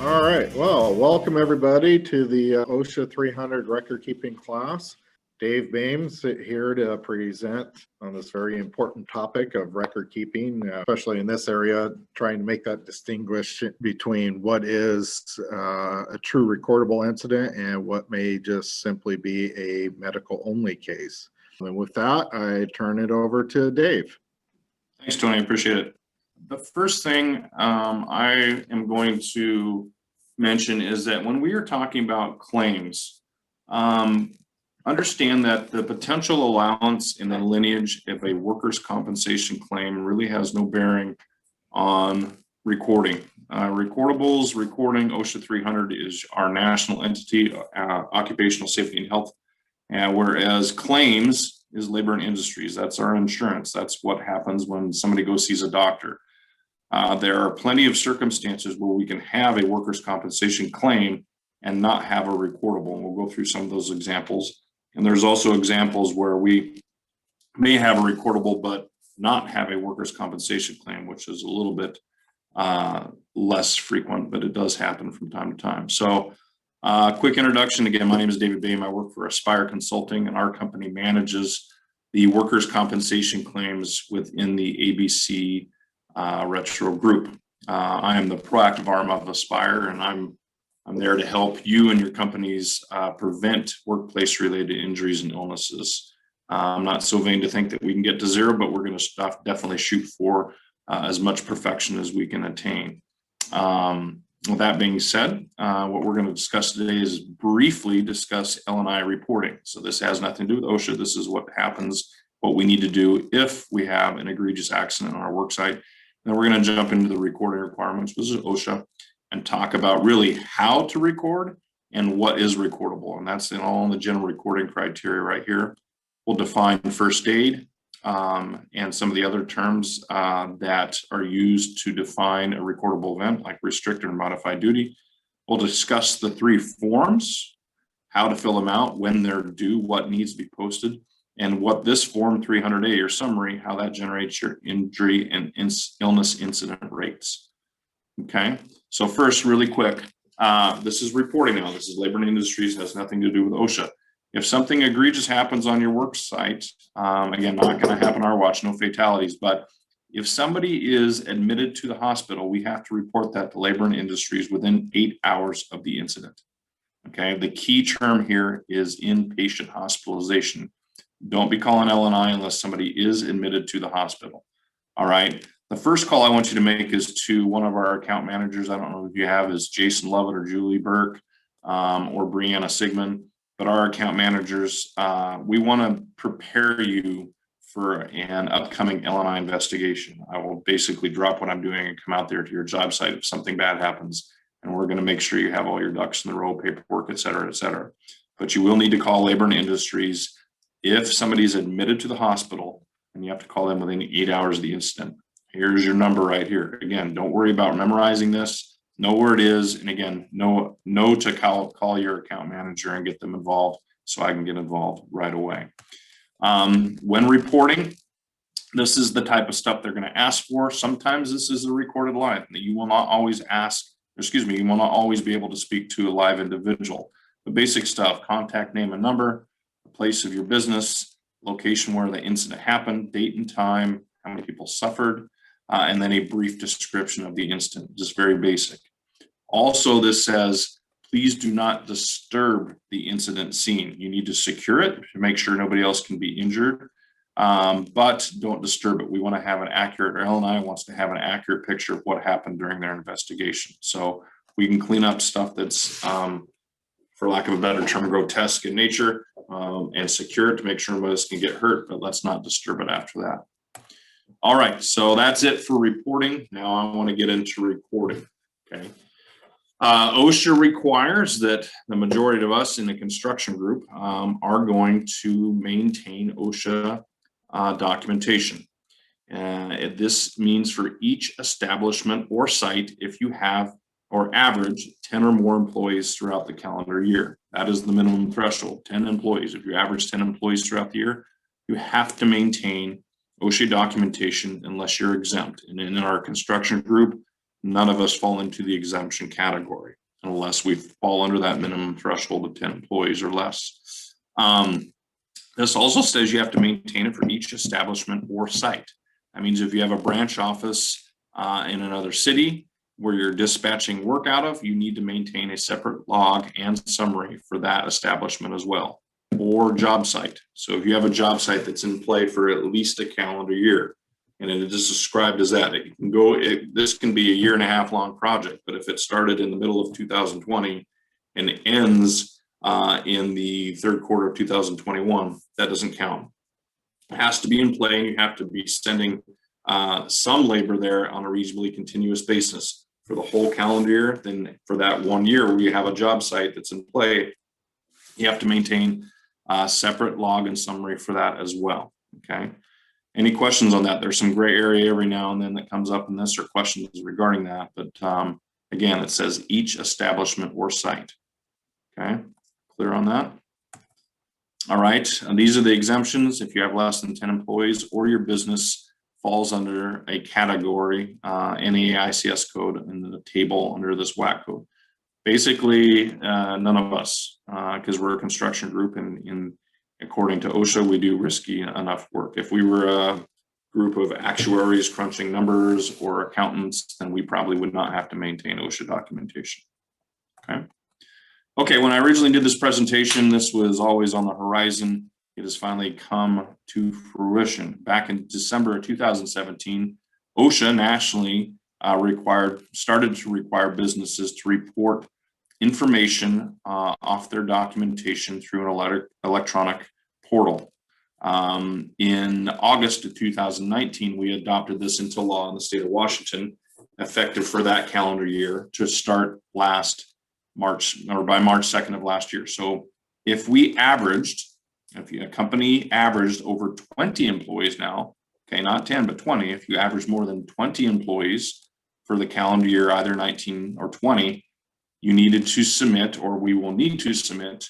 All right, well, welcome everybody to the OSHA 300 record keeping class. Dave Boehm's here to present on this very important topic of record keeping, especially in this area, trying to make that distinguish between what is a true recordable incident and what may just simply be a medical only case. And with that, I turn it over to Dave. Thanks, Tony. I appreciate it. The first thing I am going to mention is that when we are talking about claims, understand that the potential allowance in the lineage of a workers' compensation claim really has no bearing on recording. Recordables, recording, OSHA 300 is our national entity, occupational safety and health, whereas claims is labor and industries. That's our insurance. That's what happens when somebody goes sees a doctor. There are plenty of circumstances where we can have a workers' compensation claim and not have a recordable. And we'll go through some of those examples. And there's also examples where we may have a recordable but not have a workers' compensation claim, which is a little bit less frequent, but it does happen from time to time. So quick introduction. Again, my name is David Boehm. I work for Aspire Consulting, and our company manages the workers' compensation claims within the ABC Retro Group. I am the proactive arm of Aspire, and I'm there to help you and your companies prevent workplace-related injuries and illnesses. I'm not so vain to think that we can get to zero, but we're going to definitely shoot for as much perfection as we can attain. With that being said, what we're going to discuss today is briefly discuss L&I reporting. So this has nothing to do with OSHA. This is what happens, what we need to do if we have an egregious accident on our work site. And then we're going to jump into the recording requirements, which is OSHA, and talk about really how to record and what is recordable. And that's all in the general recording criteria right here. We'll define first aid and some of the other terms that are used to define a recordable event, like restricted or modified duty. We'll discuss the three forms, how to fill them out, when they're due, what needs to be posted, and what this form 300A, your summary, how that generates your injury and illness incident rates. Okay, so first, really quick, this is reporting now. This is labor and industries, has nothing to do with OSHA. If something egregious happens on your work site, again, not going to happen on our watch, no fatalities, but if somebody is admitted to the hospital, we have to report that to labor and industries within 8 hours of the incident. Okay, the key term here is inpatient hospitalization. Don't be calling L&I unless somebody is admitted to the hospital. All right. The first call I want you to make is to one of our account managers. I don't know if you have is Jason Lovett or Julie Burke or Brianna Sigmund, but our account managers, we want to prepare you for an upcoming L&I investigation. I will basically drop what I'm doing and come out there to your job site if something bad happens, and we're going to make sure you have all your ducks in the row, paperwork, et cetera, et cetera. But you will need to call labor and industries if somebody's admitted to the hospital, and you have to call them within 8 hours of the incident. Here's your number right here. Again, don't worry about memorizing this. Know where it is. And again, know to call your account manager and get them involved so I can get involved right away. When reporting, this is the type of stuff they're going to ask for. Sometimes this is a recorded line that you will not always you will not always be able to speak to a live individual. The basic stuff: contact name and number, the place of your business, location where the incident happened, date and time, how many people suffered, and then a brief description of the incident, just very basic. Also, this says, please do not disturb the incident scene. You need to secure it to make sure nobody else can be injured, but don't disturb it. We want to have an accurate, or L&I wants to have an accurate picture of what happened during their investigation. So we can clean up stuff that's, for lack of a better term, grotesque in nature, and secure it to make sure nobody else can get hurt, but let's not disturb it after that. All right, so that's it for reporting. Now I want to get into recording. Okay. OSHA requires that the majority of us in the construction group are going to maintain OSHA documentation. This means for each establishment or site, if you have or average 10 or more employees throughout the calendar year. That is the minimum threshold, 10 employees. If you average 10 employees throughout the year, you have to maintain OSHA documentation unless you're exempt. And in our construction group, none of us fall into the exemption category unless we fall under that minimum threshold of 10 employees or less. This also says you have to maintain it for each establishment or site. That means if you have a branch office in another city where you're dispatching work out of, you need to maintain a separate log and summary for that establishment as well, or job site. So if you have a job site that's in play for at least a calendar year, and it is described as that, it can go, this can be a 1.5 year long project, but if it started in the middle of 2020 and ends in the third quarter of 2021, that doesn't count. It has to be in play, and you have to be sending some labor there on a reasonably continuous basis for the whole calendar year. Then for that 1 year where you have a job site that's in play, you have to maintain a separate log and summary for that as well. Okay. Any questions on that? There's some gray area every now and then that comes up in this, or questions regarding that. But again, it says each establishment or site. Okay, clear on that? All right, and these are the exemptions. If you have less than 10 employees or your business falls under a category, NAICS code in the table under this WAC code. Basically, none of us, because we're a construction group, and according to Osha, we do risky enough work. If we were a group of actuaries crunching numbers or accountants, then we probably would not have to maintain Osha documentation. Okay. Okay, when I originally did this presentation, this was always on the horizon. It has finally come to fruition. Back in December of 2017, Osha nationally started to require businesses to report information off their documentation through an electronic portal. In August of 2019, we adopted this into law in the state of Washington, effective for that calendar year to start last March, or by March 2nd of last year. So if a company averaged over 20 employees now, okay, not 10, but 20, if you average more than 20 employees for the calendar year, either 19 or 20, you needed to submit, or we will need to submit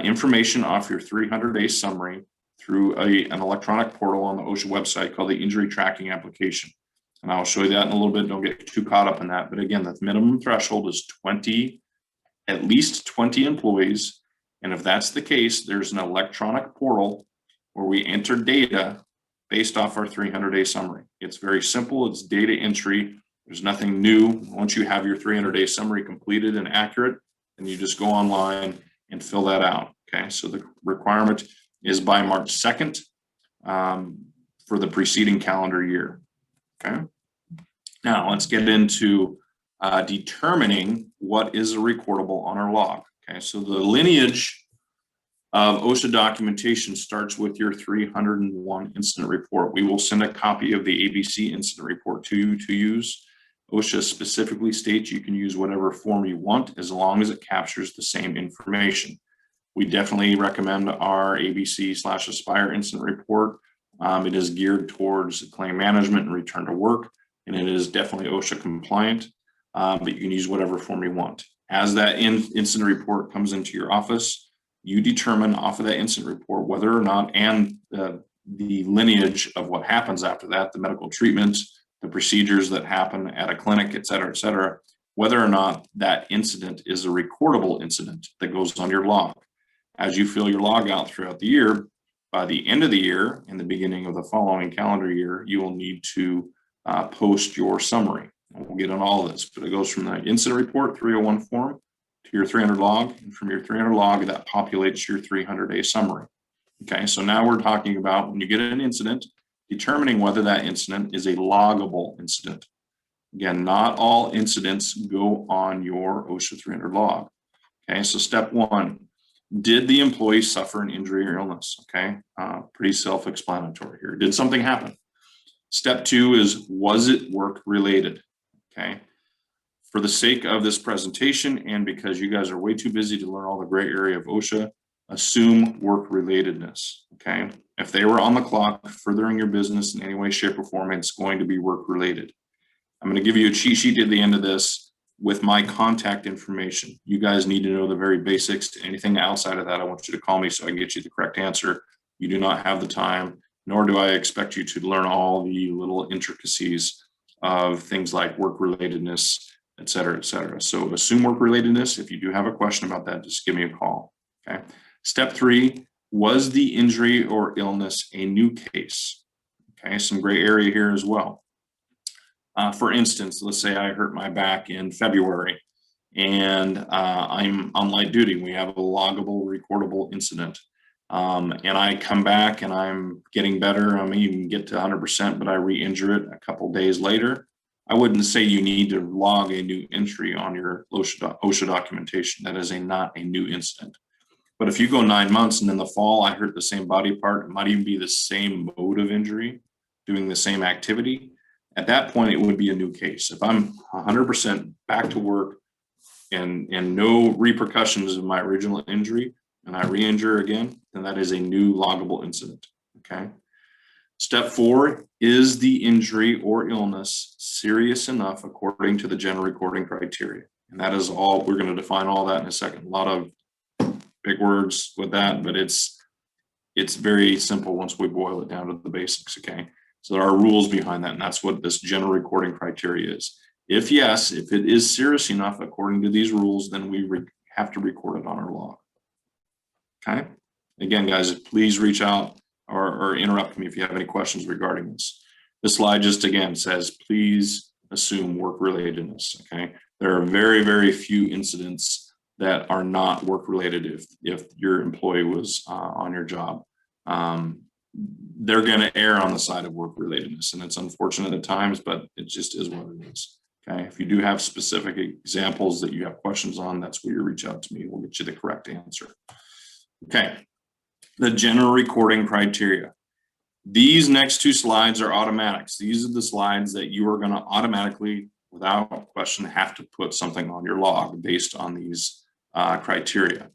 information off your 300-day summary through an electronic portal on the Osha website called the Injury Tracking Application. And I'll show you that in a little bit. Don't get too caught up in that. But again, the minimum threshold is at least 20 employees. And if that's the case, there's an electronic portal where we enter data based off our 300-day summary. It's very simple. It's data entry. There's nothing new. Once you have your 300-day summary completed and accurate, then you just go online and fill that out. Okay, so the requirement is by March 2nd for the preceding calendar year. Okay, now let's get into determining what is a recordable on our log. Okay, so the lineage of Osha documentation starts with your 301 incident report. We will send a copy of the ABC incident report to you to use. Osha specifically states you can use whatever form you want as long as it captures the same information. We definitely recommend our ABC/Aspire incident report. It is geared towards claim management and return to work, and it is definitely Osha compliant, but you can use whatever form you want. As that incident report comes into your office, you determine off of that incident report whether or not, and the lineage of what happens after that, the medical treatments, the procedures that happen at a clinic, et cetera, whether or not that incident is a recordable incident that goes on your log. As you fill your log out throughout the year, by the end of the year, in the beginning of the following calendar year, you will need to post your summary. And we'll get on all of this, but it goes from the incident report 301 form to your 300 log, and from your 300 log, that populates your 300-day summary. Okay, so now we're talking about when you get an incident, determining whether that incident is a loggable incident. Again, not all incidents go on your OSHA 300 log. Okay, so step one, did the employee suffer an injury or illness? Okay, pretty self-explanatory here. Did something happen? Step two is, was it work related? Okay, for the sake of this presentation, and because you guys are way too busy to learn all the gray area of OSHA, assume work relatedness. Okay, if they were on the clock furthering your business in any way, shape, or form, it's going to be work related. I'm going to give you a cheat sheet at the end of this with my contact information. You guys need to know the very basics. Anything outside of that, I want you to call me so I can get you the correct answer. You do not have the time, nor do I expect you to learn all the little intricacies of things like work-relatedness, et cetera, et cetera. So assume work-relatedness. If you do have a question about that, just give me a call, okay? Step 3, was the injury or illness a new case? Okay, some gray area here as well. For instance, let's say I hurt my back in February and I'm on light duty. We have a loggable, recordable incident. And I come back and I'm getting better. I may even get to 100%, but I re-injure it a couple days later. I wouldn't say you need to log a new entry on your OSHA documentation. That is not a new incident. But if you go 9 months and in the fall, I hurt the same body part, it might even be the same mode of injury, doing the same activity. At that point, it would be a new case. If I'm 100% back to work and no repercussions of my original injury, and I re-injure again, then that is a new loggable incident, okay? Step 4, is the injury or illness serious enough according to the general recording criteria? And that is all, we're going to define all that in a second. A lot of big words with that, but it's very simple once we boil it down to the basics, okay? So there are rules behind that, and that's what this general recording criteria is. If yes, if it is serious enough according to these rules, then we have to record it on our log. Okay. Again, guys, please reach out or interrupt me if you have any questions regarding this. This slide just again says, please assume work-relatedness. Okay. There are very, very few incidents that are not work-related if your employee was on your job. They're going to err on the side of work-relatedness, and it's unfortunate at times, but it just is what it is. Okay. If you do have specific examples that you have questions on, that's where you reach out to me. We'll get you the correct answer. Okay, the general recording criteria. These next 2 slides are automatics. These are the slides that you are going to automatically, without question, have to put something on your log based on these criteria.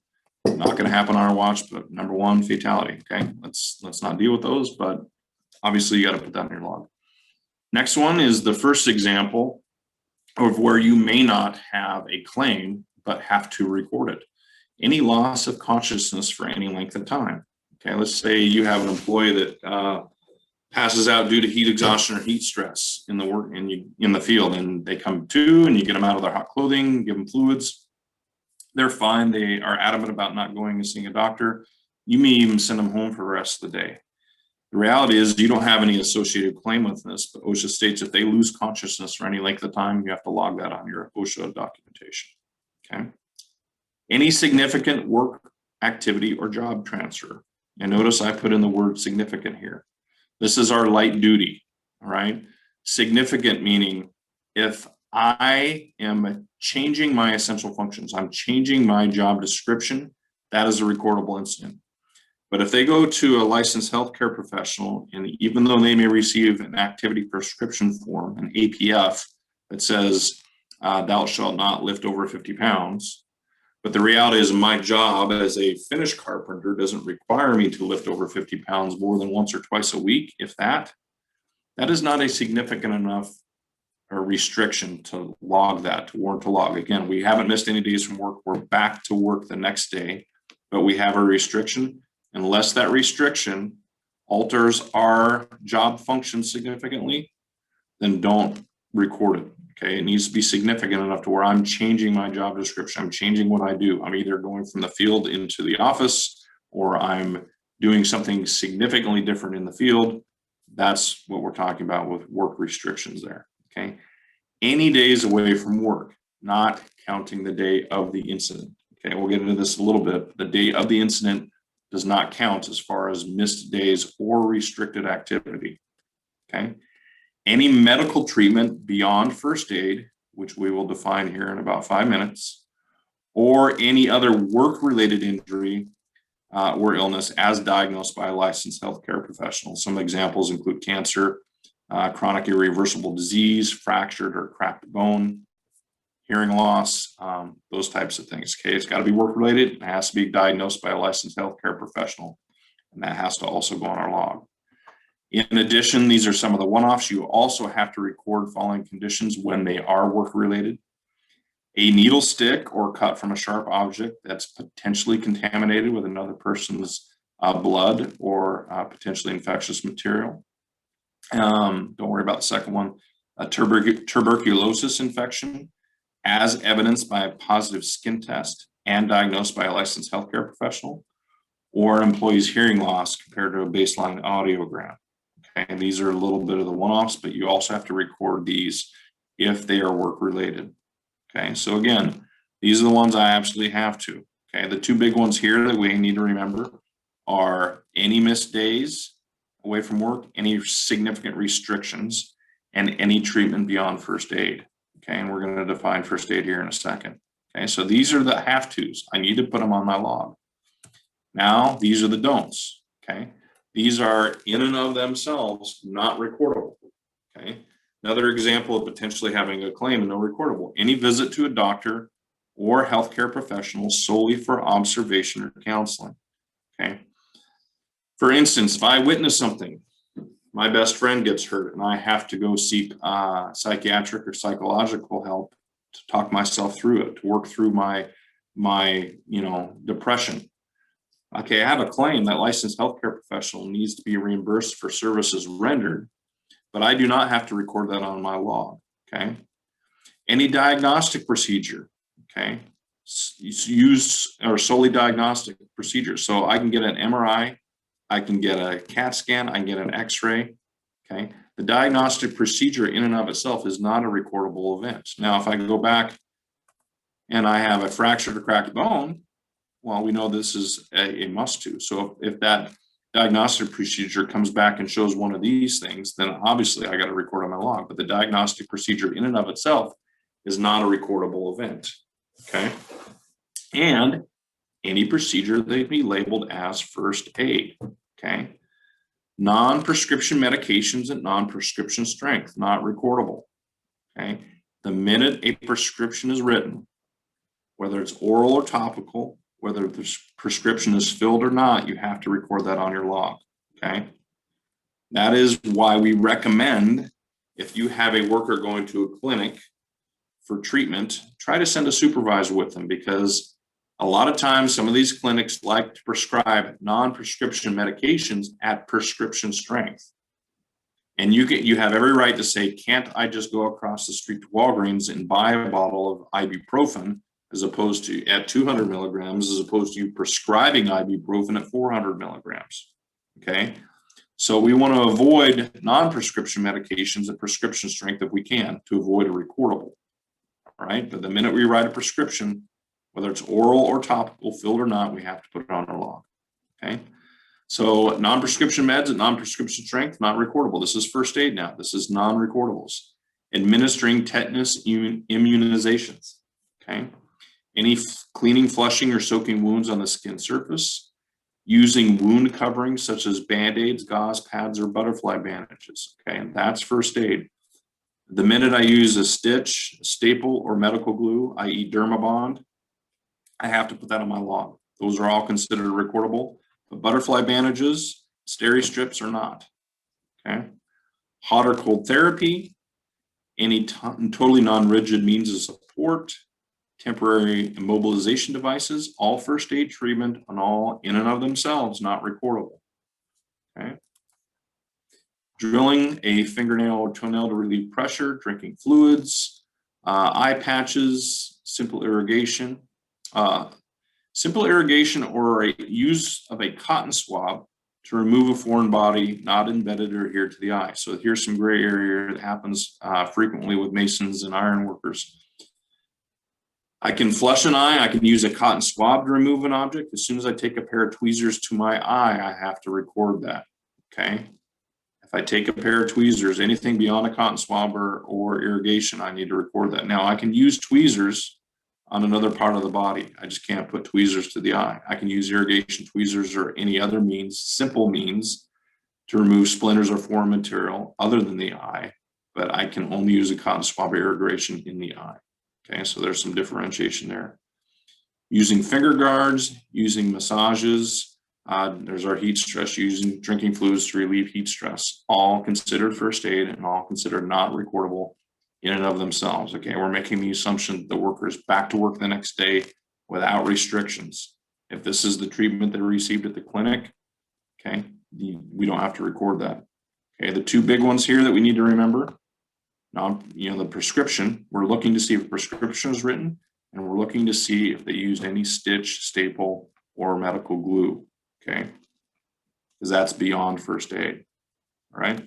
Not going to happen on our watch, but number 1, fatality. Okay, let's not deal with those, but obviously you got to put that in your log. Next one is the first example of where you may not have a claim, but have to record it. Any loss of consciousness for any length of time. Okay, let's say you have an employee that passes out due to heat exhaustion or heat stress in the work in the field, and they come to, and you get them out of their hot clothing, give them fluids. They're fine. They are adamant about not going and seeing a doctor. You may even send them home for the rest of the day. The reality is you don't have any associated claim with this, but OSHA states if they lose consciousness for any length of time, you have to log that on your OSHA documentation. Okay. Any significant work activity or job transfer. And notice I put in the word significant here. This is our light duty, all right? Significant meaning if I am changing my essential functions, I'm changing my job description, that is a recordable incident. But if they go to a licensed healthcare professional, and even though they may receive an activity prescription form, an APF, that says, thou shalt not lift over 50 pounds, but the reality is my job as a finish carpenter doesn't require me to lift over 50 pounds more than once or twice a week. If that is not a significant enough restriction to log that, to warrant a log. Again, we haven't missed any days from work. We're back to work the next day, but we have a restriction. Unless that restriction alters our job function significantly, then don't record it. Okay, it needs to be significant enough to where I'm changing my job description. I'm changing what I do. I'm either going from the field into the office, or I'm doing something significantly different in the field. That's what we're talking about with work restrictions there. Okay, any days away from work, not counting the day of the incident. Okay, we'll get into this a little bit. The day of the incident does not count as far as missed days or restricted activity. Okay. Any medical treatment beyond first aid, which we will define here in about 5 minutes, or any other work-related injury or illness as diagnosed by a licensed healthcare professional. Some examples include cancer, chronic irreversible disease, fractured or cracked bone, hearing loss, those types of things. Okay, it's got to be work-related. It has to be diagnosed by a licensed healthcare professional, and that has to also go on our log. In addition, these are some of the one-offs. You also have to record following conditions when they are work-related. A needle stick or cut from a sharp object that's potentially contaminated with another person's blood or potentially infectious material. Don't worry about the second one. a tuberculosis infection as evidenced by a positive skin test and diagnosed by a licensed healthcare professional, or an employee's hearing loss compared to a baseline audiogram. Okay, and these are a little bit of the one-offs, but you also have to record these if they are work-related. Okay, so again, these are the ones I absolutely have to. Okay, the two big ones here that we need to remember are any missed days away from work, any significant restrictions, and any treatment beyond first aid. Okay, and we're going to define first aid here in a second. Okay, so these are the have-tos. I need to put them on my log. Now, these are the don'ts. Okay, these are in and of themselves not recordable. Okay, another example of potentially having a claim and no recordable: any visit to a doctor or healthcare professional solely for observation or counseling. Okay, for instance, if I witness something, my best friend gets hurt and I have to go seek psychiatric or psychological help to talk myself through it, to work through my depression. Okay, I have a claim that licensed healthcare professional needs to be reimbursed for services rendered, but I do not have to record that on my log. Okay, any diagnostic procedure, okay, used or solely diagnostic procedure. So I can get an MRI, I can get a CAT scan, I can get an X-ray. Okay, the diagnostic procedure in and of itself is not a recordable event. Now, if I go back and I have a fractured or cracked bone, well, we know this is a must-do. So if that diagnostic procedure comes back and shows one of these things, then obviously I got to record on my log. But the diagnostic procedure in and of itself is not a recordable event. Okay, and any procedure that can be labeled as first aid. Okay, non-prescription medications at non-prescription strength, not recordable. Okay, the minute a prescription is written, whether it's oral or topical, whether the prescription is filled or not, you have to record that on your log. Okay, that is why we recommend, if you have a worker going to a clinic for treatment, try to send a supervisor with them, because a lot of times some of these clinics like to prescribe non-prescription medications at prescription strength. And you have every right to say, can't I just go across the street to Walgreens and buy a bottle of ibuprofen as opposed to at 200 milligrams, as opposed to you prescribing ibuprofen at 400 milligrams. Okay, so we want to avoid non-prescription medications at prescription strength if we can, to avoid a recordable. All right, but the minute we write a prescription, whether it's oral or topical, filled or not, we have to put it on our log. Okay, so non-prescription meds at non-prescription strength, not recordable. This is first aid now. This is non-recordables. Administering tetanus immunizations. Okay, any cleaning, flushing, or soaking wounds on the skin surface. Using wound coverings such as Band-Aids, gauze, pads, or butterfly bandages. Okay, and that's first aid. The minute I use a stitch, a staple, or medical glue, i.e. Dermabond, I have to put that on my log. Those are all considered recordable, but butterfly bandages, steri strips are not. Okay. Hot or cold therapy, any totally non-rigid means of support, temporary immobilization devices, all first aid treatment, and all in and of themselves not recordable. Okay. Drilling a fingernail or toenail to relieve pressure, drinking fluids, eye patches, simple irrigation or a use of a cotton swab to remove a foreign body not embedded or adhered to the eye. So here's some gray area that happens frequently with masons and iron workers. I can flush an eye. I can use a cotton swab to remove an object. As soon as I take a pair of tweezers to my eye, I have to record that. Okay. If I take a pair of tweezers, anything beyond a cotton swab or irrigation, I need to record that. Now, I can use tweezers on another part of the body. I just can't put tweezers to the eye. I can use irrigation tweezers or any other means, simple means, to remove splinters or foreign material other than the eye, but I can only use a cotton swab irrigation in the eye. Okay, so there's some differentiation there. Using finger guards, using massages, there's our heat stress, using drinking fluids to relieve heat stress, all considered first aid and all considered not recordable in and of themselves. Okay, we're making the assumption that the worker is back to work the next day without restrictions. If this is the treatment they received at the clinic, okay, we don't have to record that. Okay, the two big ones here that we need to remember: Now, the prescription, we're looking to see if a prescription is written, and we're looking to see if they used any stitch, staple, or medical glue, okay? Because that's beyond first aid, all right?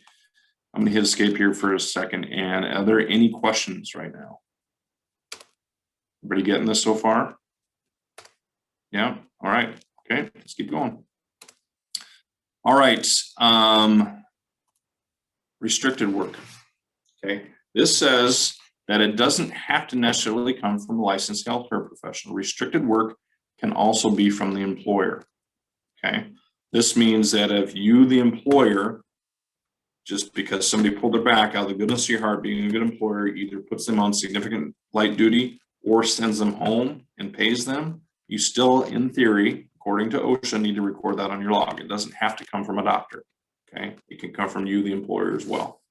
I'm gonna hit escape here for a second, and are there any questions right now? Everybody getting this so far? Yeah, all right, okay, let's keep going. All right, restricted work, okay? This says that it doesn't have to necessarily come from a licensed healthcare professional. Restricted work can also be from the employer, okay? This means that if you, the employer, just because somebody pulled their back out of the goodness of your heart, being a good employer, either puts them on significant light duty or sends them home and pays them, you still, in theory, according to Osha, need to record that on your log. It doesn't have to come from a doctor, okay? It can come from you, the employer, as well,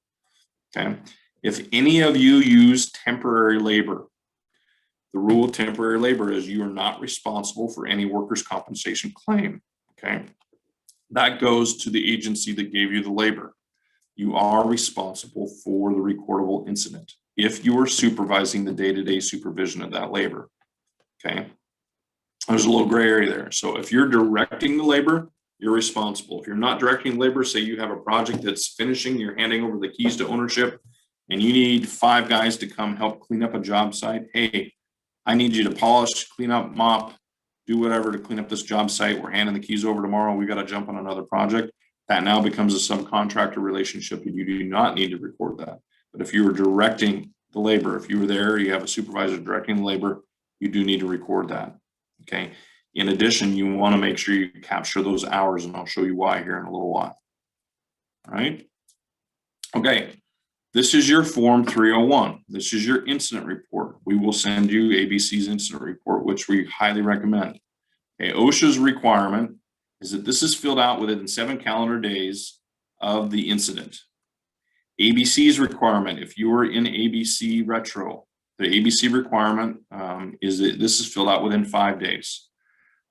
okay? If any of you use temporary labor, the rule of temporary labor is you are not responsible for any workers' compensation claim, okay? That goes to the agency that gave you the labor. You are responsible for the recordable incident if you are supervising the day-to-day supervision of that labor, okay? There's a little gray area there. So if you're directing the labor, you're responsible. If you're not directing labor, say you have a project that's finishing, you're handing over the keys to ownership, and you need 5 guys to come help clean up a job site. Hey, I need you to polish, clean up, mop, do whatever to clean up this job site. We're handing the keys over tomorrow. We got to jump on another project. That now becomes a subcontractor relationship, and you do not need to record that. But if you were directing the labor, if you were there, you have a supervisor directing the labor, you do need to record that, okay? In addition, you want to make sure you capture those hours, and I'll show you why here in a little while, all right? Okay. This is your Form 301. This is your incident report. We will send you ABC's incident report, which we highly recommend. Okay, OSHA's requirement is that this is filled out within 7 calendar days of the incident. ABC's requirement, if you are in ABC Retro, the ABC requirement is that this is filled out within 5 days.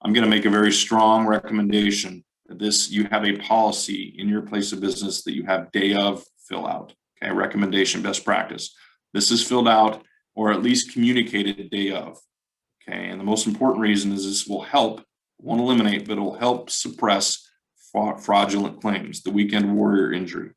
I'm going to make a very strong recommendation that you have a policy in your place of business that you have day of fill out. Okay, recommendation, best practice. This is filled out or at least communicated day of. Okay, and the most important reason is this will help, won't eliminate, but it will help suppress fraudulent claims, the weekend warrior injury.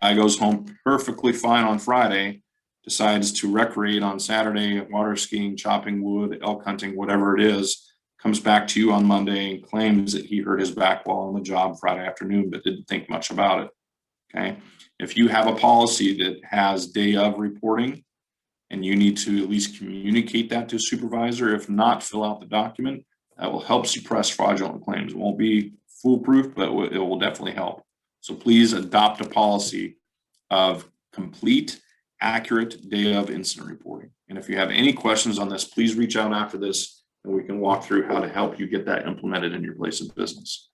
Guy goes home perfectly fine on Friday, decides to recreate on Saturday, water skiing, chopping wood, elk hunting, whatever it is, comes back to you on Monday and claims that he hurt his back while on the job Friday afternoon, but didn't think much about it. Okay. If you have a policy that has day of reporting and you need to at least communicate that to a supervisor, if not, fill out the document, that will help suppress fraudulent claims. It won't be foolproof, but it will definitely help. So please adopt a policy of complete, accurate day of incident reporting. And if you have any questions on this, please reach out after this and we can walk through how to help you get that implemented in your place of business.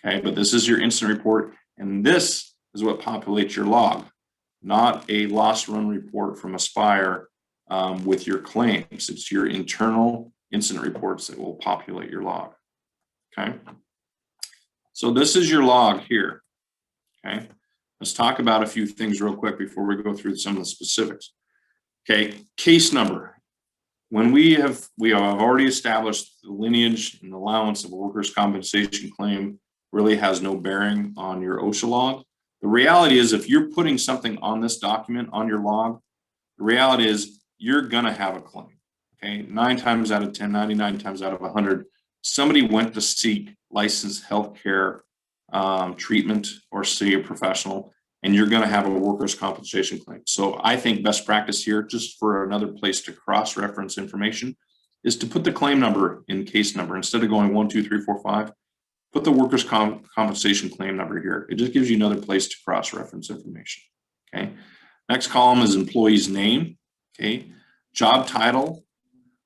Okay, but this is your incident report, and this is what populates your log, not a loss run report from Aspire with your claims. It's your internal incident reports that will populate your log, okay? So this is your log here, okay? Let's talk about a few things real quick before we go through some of the specifics. Okay, case number. When we have already established the lineage and allowance of a workers' compensation claim really has no bearing on your OSHA log. The reality is if you're putting something on this document on your log, the reality is you're gonna have a claim, okay? 9 times out of 10, 99 times out of 100, somebody went to seek licensed healthcare treatment or see a professional, and you're gonna have a workers' compensation claim. So I think best practice here, just for another place to cross-reference information, is to put the claim number in case number. Instead of going 1, 2, 3, 4, 5, put the workers' compensation claim number here. It just gives you another place to cross-reference information, okay? Next column is employee's name, okay? Job title,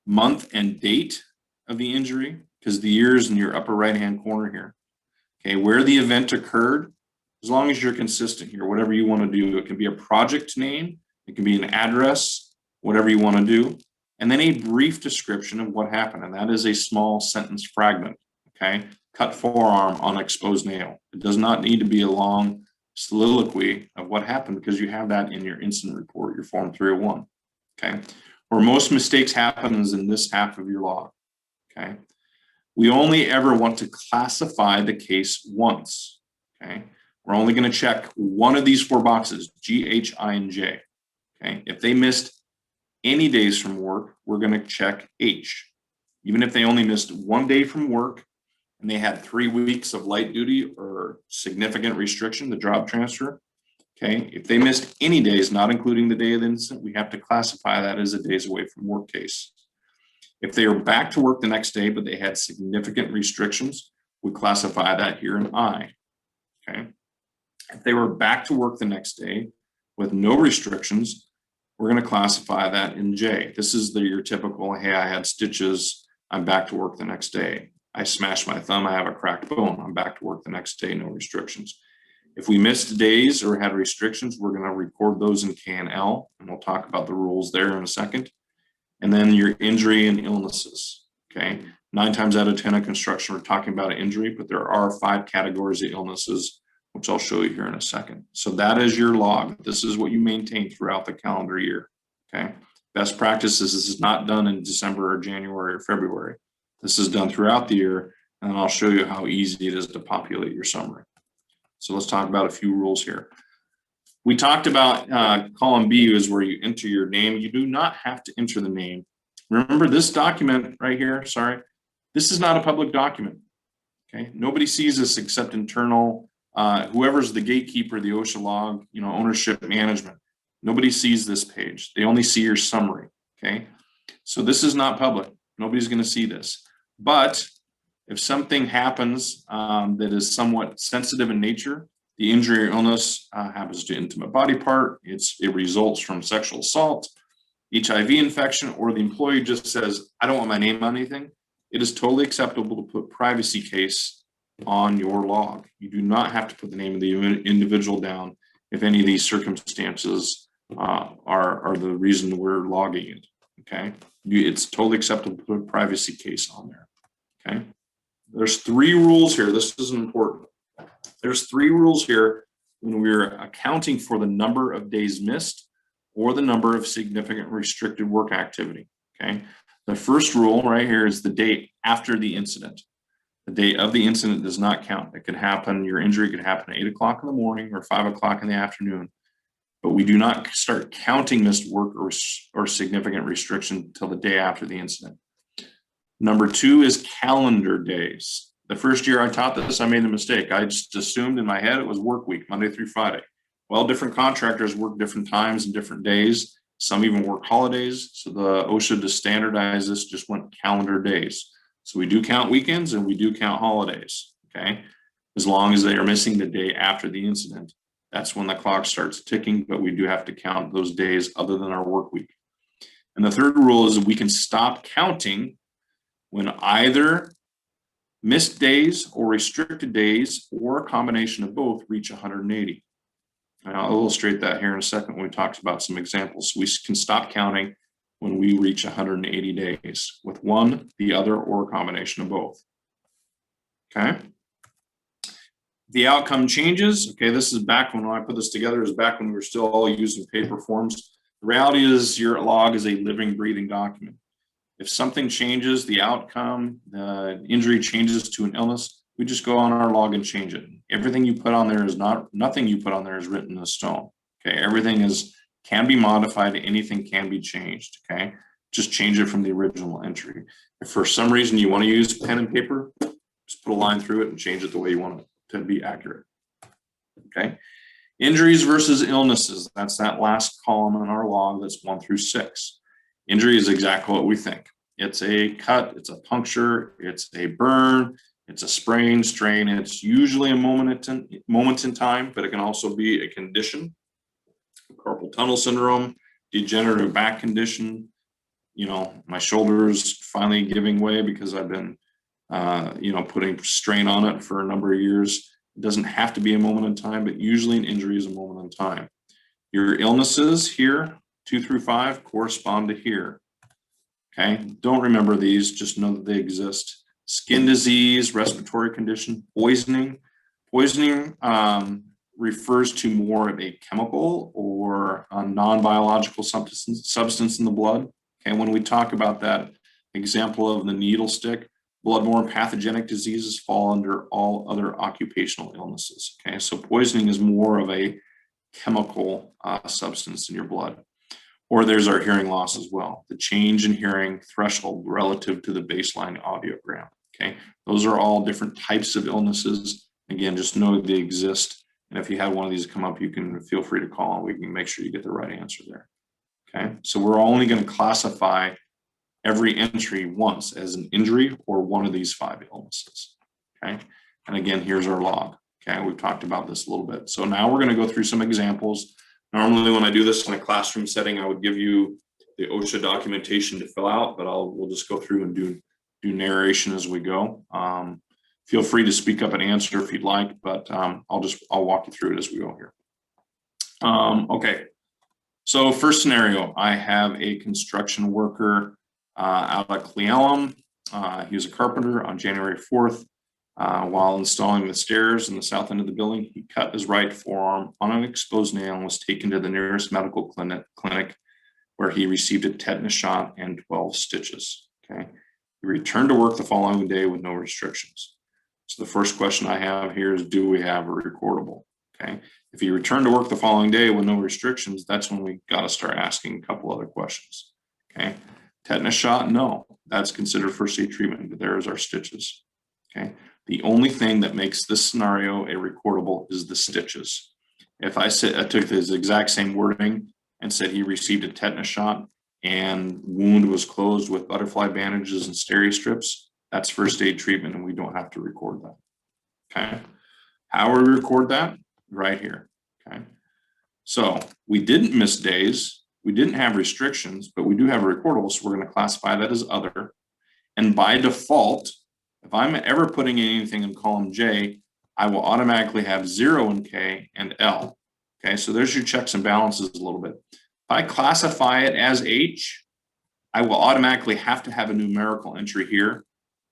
month and date of the injury, because the year is in your upper right-hand corner here. Okay, where the event occurred, as long as you're consistent here, whatever you want to do. It can be a project name, it can be an address, whatever you want to do, and then a brief description of what happened, and that is a small sentence fragment, okay? Cut forearm on exposed nail. It does not need to be a long soliloquy of what happened, because you have that in your incident report, your Form 301. Okay. Where most mistakes happen is in this half of your log. Okay. We only ever want to classify the case once. Okay. We're only going to check one of these 4 boxes, G, H, I, and J. Okay. If they missed any days from work, we're going to check H. Even if they only missed 1 day from work and they had 3 weeks of light duty or significant restriction, the job transfer. Okay. If they missed any days, not including the day of the incident, we have to classify that as a days away from work case. If they are back to work the next day, but they had significant restrictions, we classify that here in I. Okay. If they were back to work the next day with no restrictions, we're going to classify that in J. This is your typical, hey, I had stitches, I'm back to work the next day. I smashed my thumb, I have a cracked bone, I'm back to work the next day, no restrictions. If we missed days or had restrictions, we're going to record those in K and L, and we'll talk about the rules there in a second. And then your injury and illnesses, okay? 9 times out of 10 in construction, we're talking about an injury, but there are 5 categories of illnesses, which I'll show you here in a second. So that is your log. This is what you maintain throughout the calendar year, okay? Best practices, this is not done in December or January or February. This is done throughout the year, and I'll show you how easy it is to populate your summary. So let's talk about a few rules here. We talked about column B is where you enter your name. You do not have to enter the name. Remember this document right here, sorry, this is not a public document, okay? Nobody sees this except internal, whoever's the gatekeeper, the OSHA log, ownership management. Nobody sees this page. They only see your summary, okay? So this is not public. Nobody's gonna see this. But if something happens that is somewhat sensitive in nature, the injury or illness happens to intimate body part, it results from sexual assault, HIV infection, or the employee just says, I don't want my name on anything, it is totally acceptable to put privacy case on your log. You do not have to put the name of the individual down if any of these circumstances are the reason we're logging it, okay? It's totally acceptable to put a privacy case on there, okay? There's 3 rules here. This is important. There's 3 rules here when we're accounting for the number of days missed or the number of significant restricted work activity, okay? The first rule right here is the day after the incident. The day of the incident does not count. It could happen, your injury could happen at 8 o'clock in the morning or 5 o'clock in the afternoon, but we do not start counting missed work or significant restriction until the day after the incident. Number 2 is calendar days. The first year I taught this, I made a mistake. I just assumed in my head it was work week, Monday through Friday. Well, different contractors work different times and different days. Some even work holidays. So the OSHA to standardize this just went calendar days. So we do count weekends and we do count holidays, okay? As long as they are missing the day after the incident. That's when the clock starts ticking, but we do have to count those days other than our work week. And the third rule is that we can stop counting when either missed days or restricted days or a combination of both reach 180. And I'll illustrate that here in a second when we talk about some examples. We can stop counting when we reach 180 days with one, the other, or a combination of both. Okay. The outcome changes. Okay, this is back when I put this together, is back when we were still all using paper forms. The reality is your log is a living, breathing document. If something changes, the outcome, the injury changes to an illness, we just go on our log and change it. Everything you put on there is nothing you put on there is written in stone. Okay, everything can be modified, anything can be changed. Okay, just change it from the original entry. If for some reason you want to use pen and paper, just put a line through it and change it the way you want it to be accurate. Okay, injuries versus illnesses. That's that last column in our log that's 1 through 6. Injury is exactly what we think. It's a cut, it's a puncture, it's a burn, it's a sprain, strain. It's usually a moment in time, but it can also be a condition, carpal tunnel syndrome, degenerative back condition. My shoulder's finally giving way because I've been, putting strain on it for a number of years. It doesn't have to be a moment in time, but usually an injury is a moment in time. Your illnesses here, 2 through 5, correspond to here. Okay, don't remember these, just know that they exist. Skin disease, respiratory condition, poisoning. Poisoning refers to more of a chemical or a non-biological substance in the blood. Okay, when we talk about that example of the needle stick, bloodborne pathogenic diseases fall under all other occupational illnesses. Okay, so poisoning is more of a chemical substance in your blood. Or there's our hearing loss as well, the change in hearing threshold relative to the baseline audiogram. Okay, those are all different types of illnesses. Again, just know they exist. And if you have one of these come up, you can feel free to call and we can make sure you get the right answer there. Okay, so we're only going to classify every entry once as an injury or one of these 5 illnesses. Okay, and again, here's our log. Okay, we've talked about this a little bit. So now we're going to go through some examples. Normally, when I do this in a classroom setting, I would give you the OSHA documentation to fill out, but we'll just go through and do narration as we go. Feel free to speak up and answer if you'd like, but I'll walk you through it as we go here. Okay, so first scenario, I have a construction worker out at Cle Elum. He was a carpenter on January 4th. While installing the stairs in the south end of the building, he cut his right forearm on an exposed nail and was taken to the nearest medical clinic where he received a tetanus shot and 12 stitches. Okay, he returned to work the following day with no restrictions. So the first question I have here is, do we have a recordable? Okay, if he returned to work the following day with no restrictions, that's when we got to start asking a couple other questions. Okay, tetanus shot, no, that's considered first aid treatment, but there's our stitches. Okay, the only thing that makes this scenario a recordable is the stitches. If I took this exact same wording and said he received a tetanus shot and wound was closed with butterfly bandages and steri strips, that's first aid treatment and we don't have to record that. Okay, how do we record that? Right here. Okay, so we didn't miss days, we didn't have restrictions, but we do have a recordable, so we're going to classify that as other. And by default, if I'm ever putting anything in column J, I will automatically have 0 in K and L. Okay, so there's your checks and balances a little bit. If I classify it as H, I will automatically have to have a numerical entry here,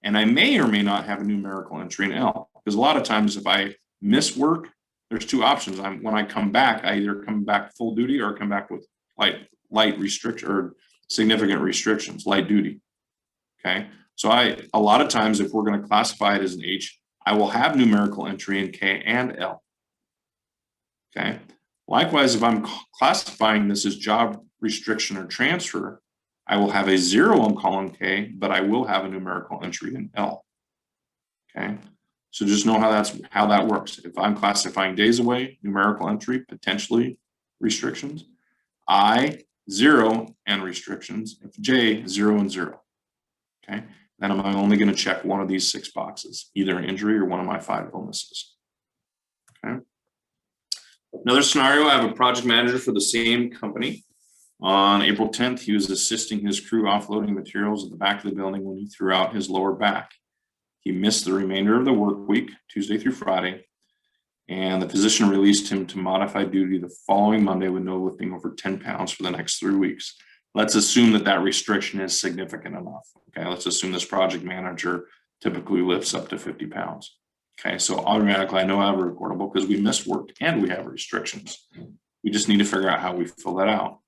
and I may or may not have a numerical entry in L. Because a lot of times if I miss work, there's 2 options. When I come back, I either come back full duty or come back with light restriction or significant restrictions, light duty. Okay. So a lot of times, if we're going to classify it as an H, I will have numerical entry in K and L. Okay. Likewise, if I'm classifying this as job restriction or transfer, I will have a 0 in column K, but I will have a numerical entry in L. Okay. So just know how that works. If I'm classifying days away, numerical entry, potentially restrictions. I, 0 and restrictions. If J, 0 and 0. Okay. Then I'm only going to check one of these 6 boxes, either an injury or one of my 5 illnesses. Okay. Another scenario, I have a project manager for the same company. On April 10th, he was assisting his crew offloading materials at the back of the building when he threw out his lower back. He missed the remainder of the work week, Tuesday through Friday, and the physician released him to modified duty the following Monday with no lifting over 10 pounds for the next 3 weeks. Let's assume that restriction is significant enough. Okay, let's assume this project manager typically lifts up to 50 pounds. Okay, so automatically I know I have a recordable because we missed work and we have restrictions. We just need to figure out how we fill that out.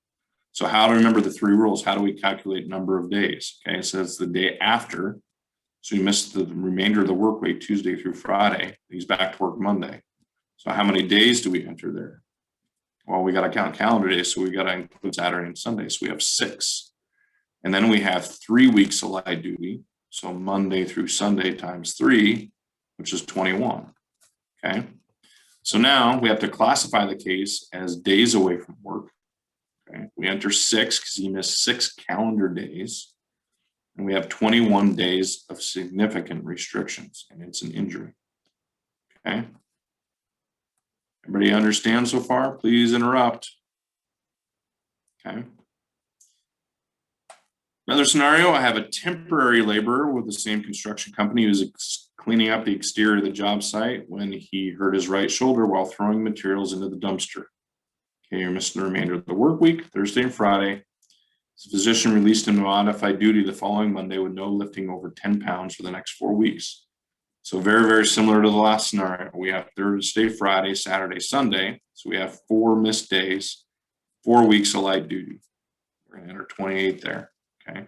So how to remember the 3 rules? How do we calculate number of days? Okay, so it's the day after. So we missed the remainder of the work week, Tuesday through Friday. He's back to work Monday. So how many days do we enter there? Well, we got to count calendar days, so we got to include Saturday and Sunday. So we have 6. And then we have 3 weeks of light duty. So Monday through Sunday times 3, which is 21. Okay. So now we have to classify the case as days away from work. Okay. We enter 6 because he missed 6 calendar days. And we have 21 days of significant restrictions, and it's an injury. Okay. Everybody understand so far? Please interrupt. Okay. Another scenario, I have a temporary laborer with the same construction company who's cleaning up the exterior of the job site when he hurt his right shoulder while throwing materials into the dumpster. Okay, you're missing the remainder of the work week, Thursday and Friday. The physician released him to modified duty the following Monday with no lifting over 10 pounds for the next 4 weeks. So very, very similar to the last scenario. We have Thursday, Friday, Saturday, Sunday. So we have 4 missed days, 4 weeks of light duty. We're going to enter 28 there. Okay.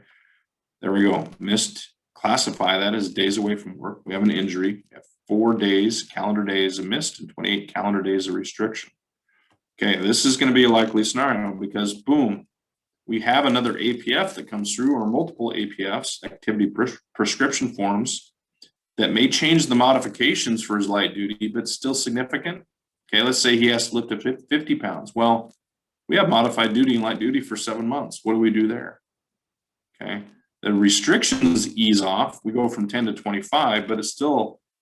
There we go. Missed, classify that as days away from work. We have an injury. We have 4 days, calendar days of missed, and 28 calendar days of restriction. Okay. This is going to be a likely scenario because, boom, we have another APF that comes through, or multiple APFs, activity prescription forms, that may change the modifications for his light duty, but still significant. Okay, let's say he has to lift 50 pounds. Well, we have modified duty and light duty for 7 months. What do we do there? Okay, the restrictions ease off. We go from 10 to 25, but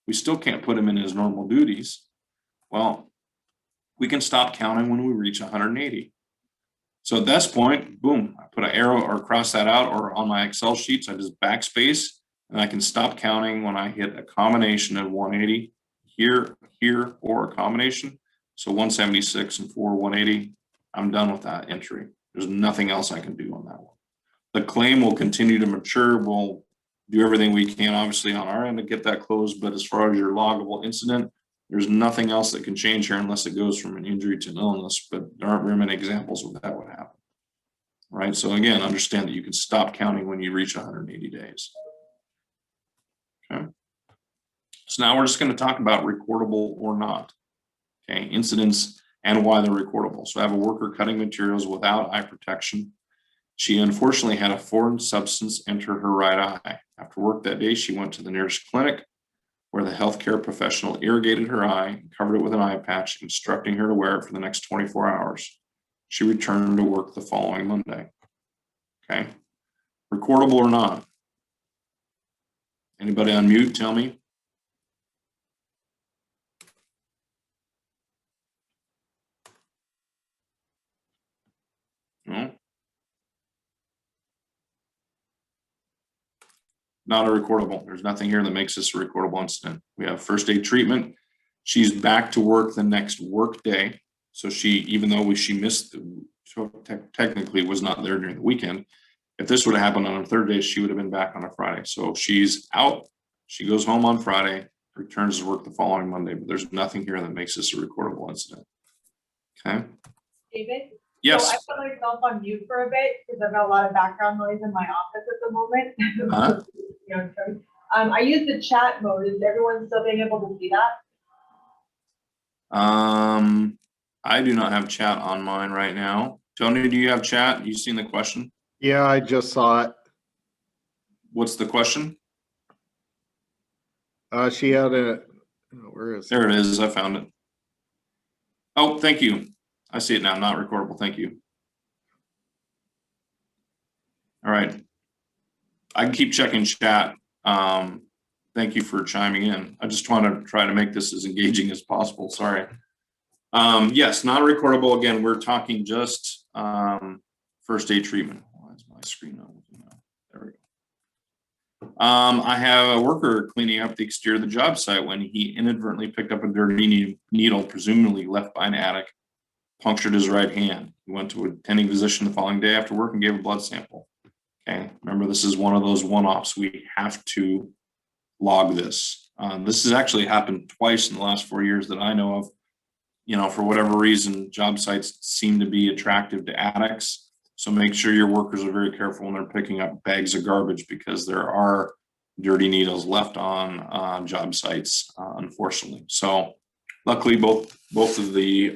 we still can't put him in his normal duties. Well, we can stop counting when we reach 180. So at this point, boom, I put an arrow or cross that out, or on my Excel sheets, I just backspace, and I can stop counting when I hit a combination of 180 here, or a combination. So 176 and 180, I'm done with that entry. There's nothing else I can do on that one. The claim will continue to mature. We'll do everything we can, obviously, on our end to get that closed. But as far as your loggable incident, there's nothing else that can change here unless it goes from an injury to an illness. But there aren't very many examples where that would happen. Right. So again, understand that you can stop counting when you reach 180 days. Okay. So now we're just going to talk about recordable or not. Okay, incidents and why they're recordable. So I have a worker cutting materials without eye protection. She unfortunately had a foreign substance enter her right eye. After work that day, she went to the nearest clinic where the healthcare professional irrigated her eye and covered it with an eye patch, instructing her to wear it for the next 24 hours. She returned to work the following Monday. Okay, recordable or not? Anybody on mute, tell me. No. Not a recordable. There's nothing here that makes this a recordable incident. We have first aid treatment. She's back to work the next work day. So she, even though she missed, technically was not there during the weekend. If this would have happened on a third day, she would have been back on a Friday. So she's out. She goes home on Friday, returns to work the following Monday. But there's nothing here that makes this a recordable incident. Okay. David? Yes. So I put myself on mute for a bit because I've got a lot of background noise in my office at the moment. Huh? You know, I use the chat mode. Is everyone still being able to see that? I do not have chat on mine right now. Tony, do you have chat? You seen the question? Yeah, I just saw it. What's the question? She had a, where is it? There it is. I found it. Oh, thank you. I see it now. Not recordable. Thank you. All right. I can keep checking chat. Thank you for chiming in. I just want to try to make this as engaging as possible. Sorry. Yes, not recordable. Again, we're talking just first aid treatment. Why is my screen not looking now? There we go. I have a worker cleaning up the exterior of the job site when he inadvertently picked up a dirty needle, presumably left by an addict, punctured his right hand. He went to an attending physician the following day after work and gave a blood sample. Okay, remember, this is one of those one-offs. We have to log this. This has actually happened twice in the last 4 years that I know of. You know, for whatever reason, job sites seem to be attractive to addicts. So make sure your workers are very careful when they're picking up bags of garbage, because there are dirty needles left on job sites, unfortunately. So luckily, both of the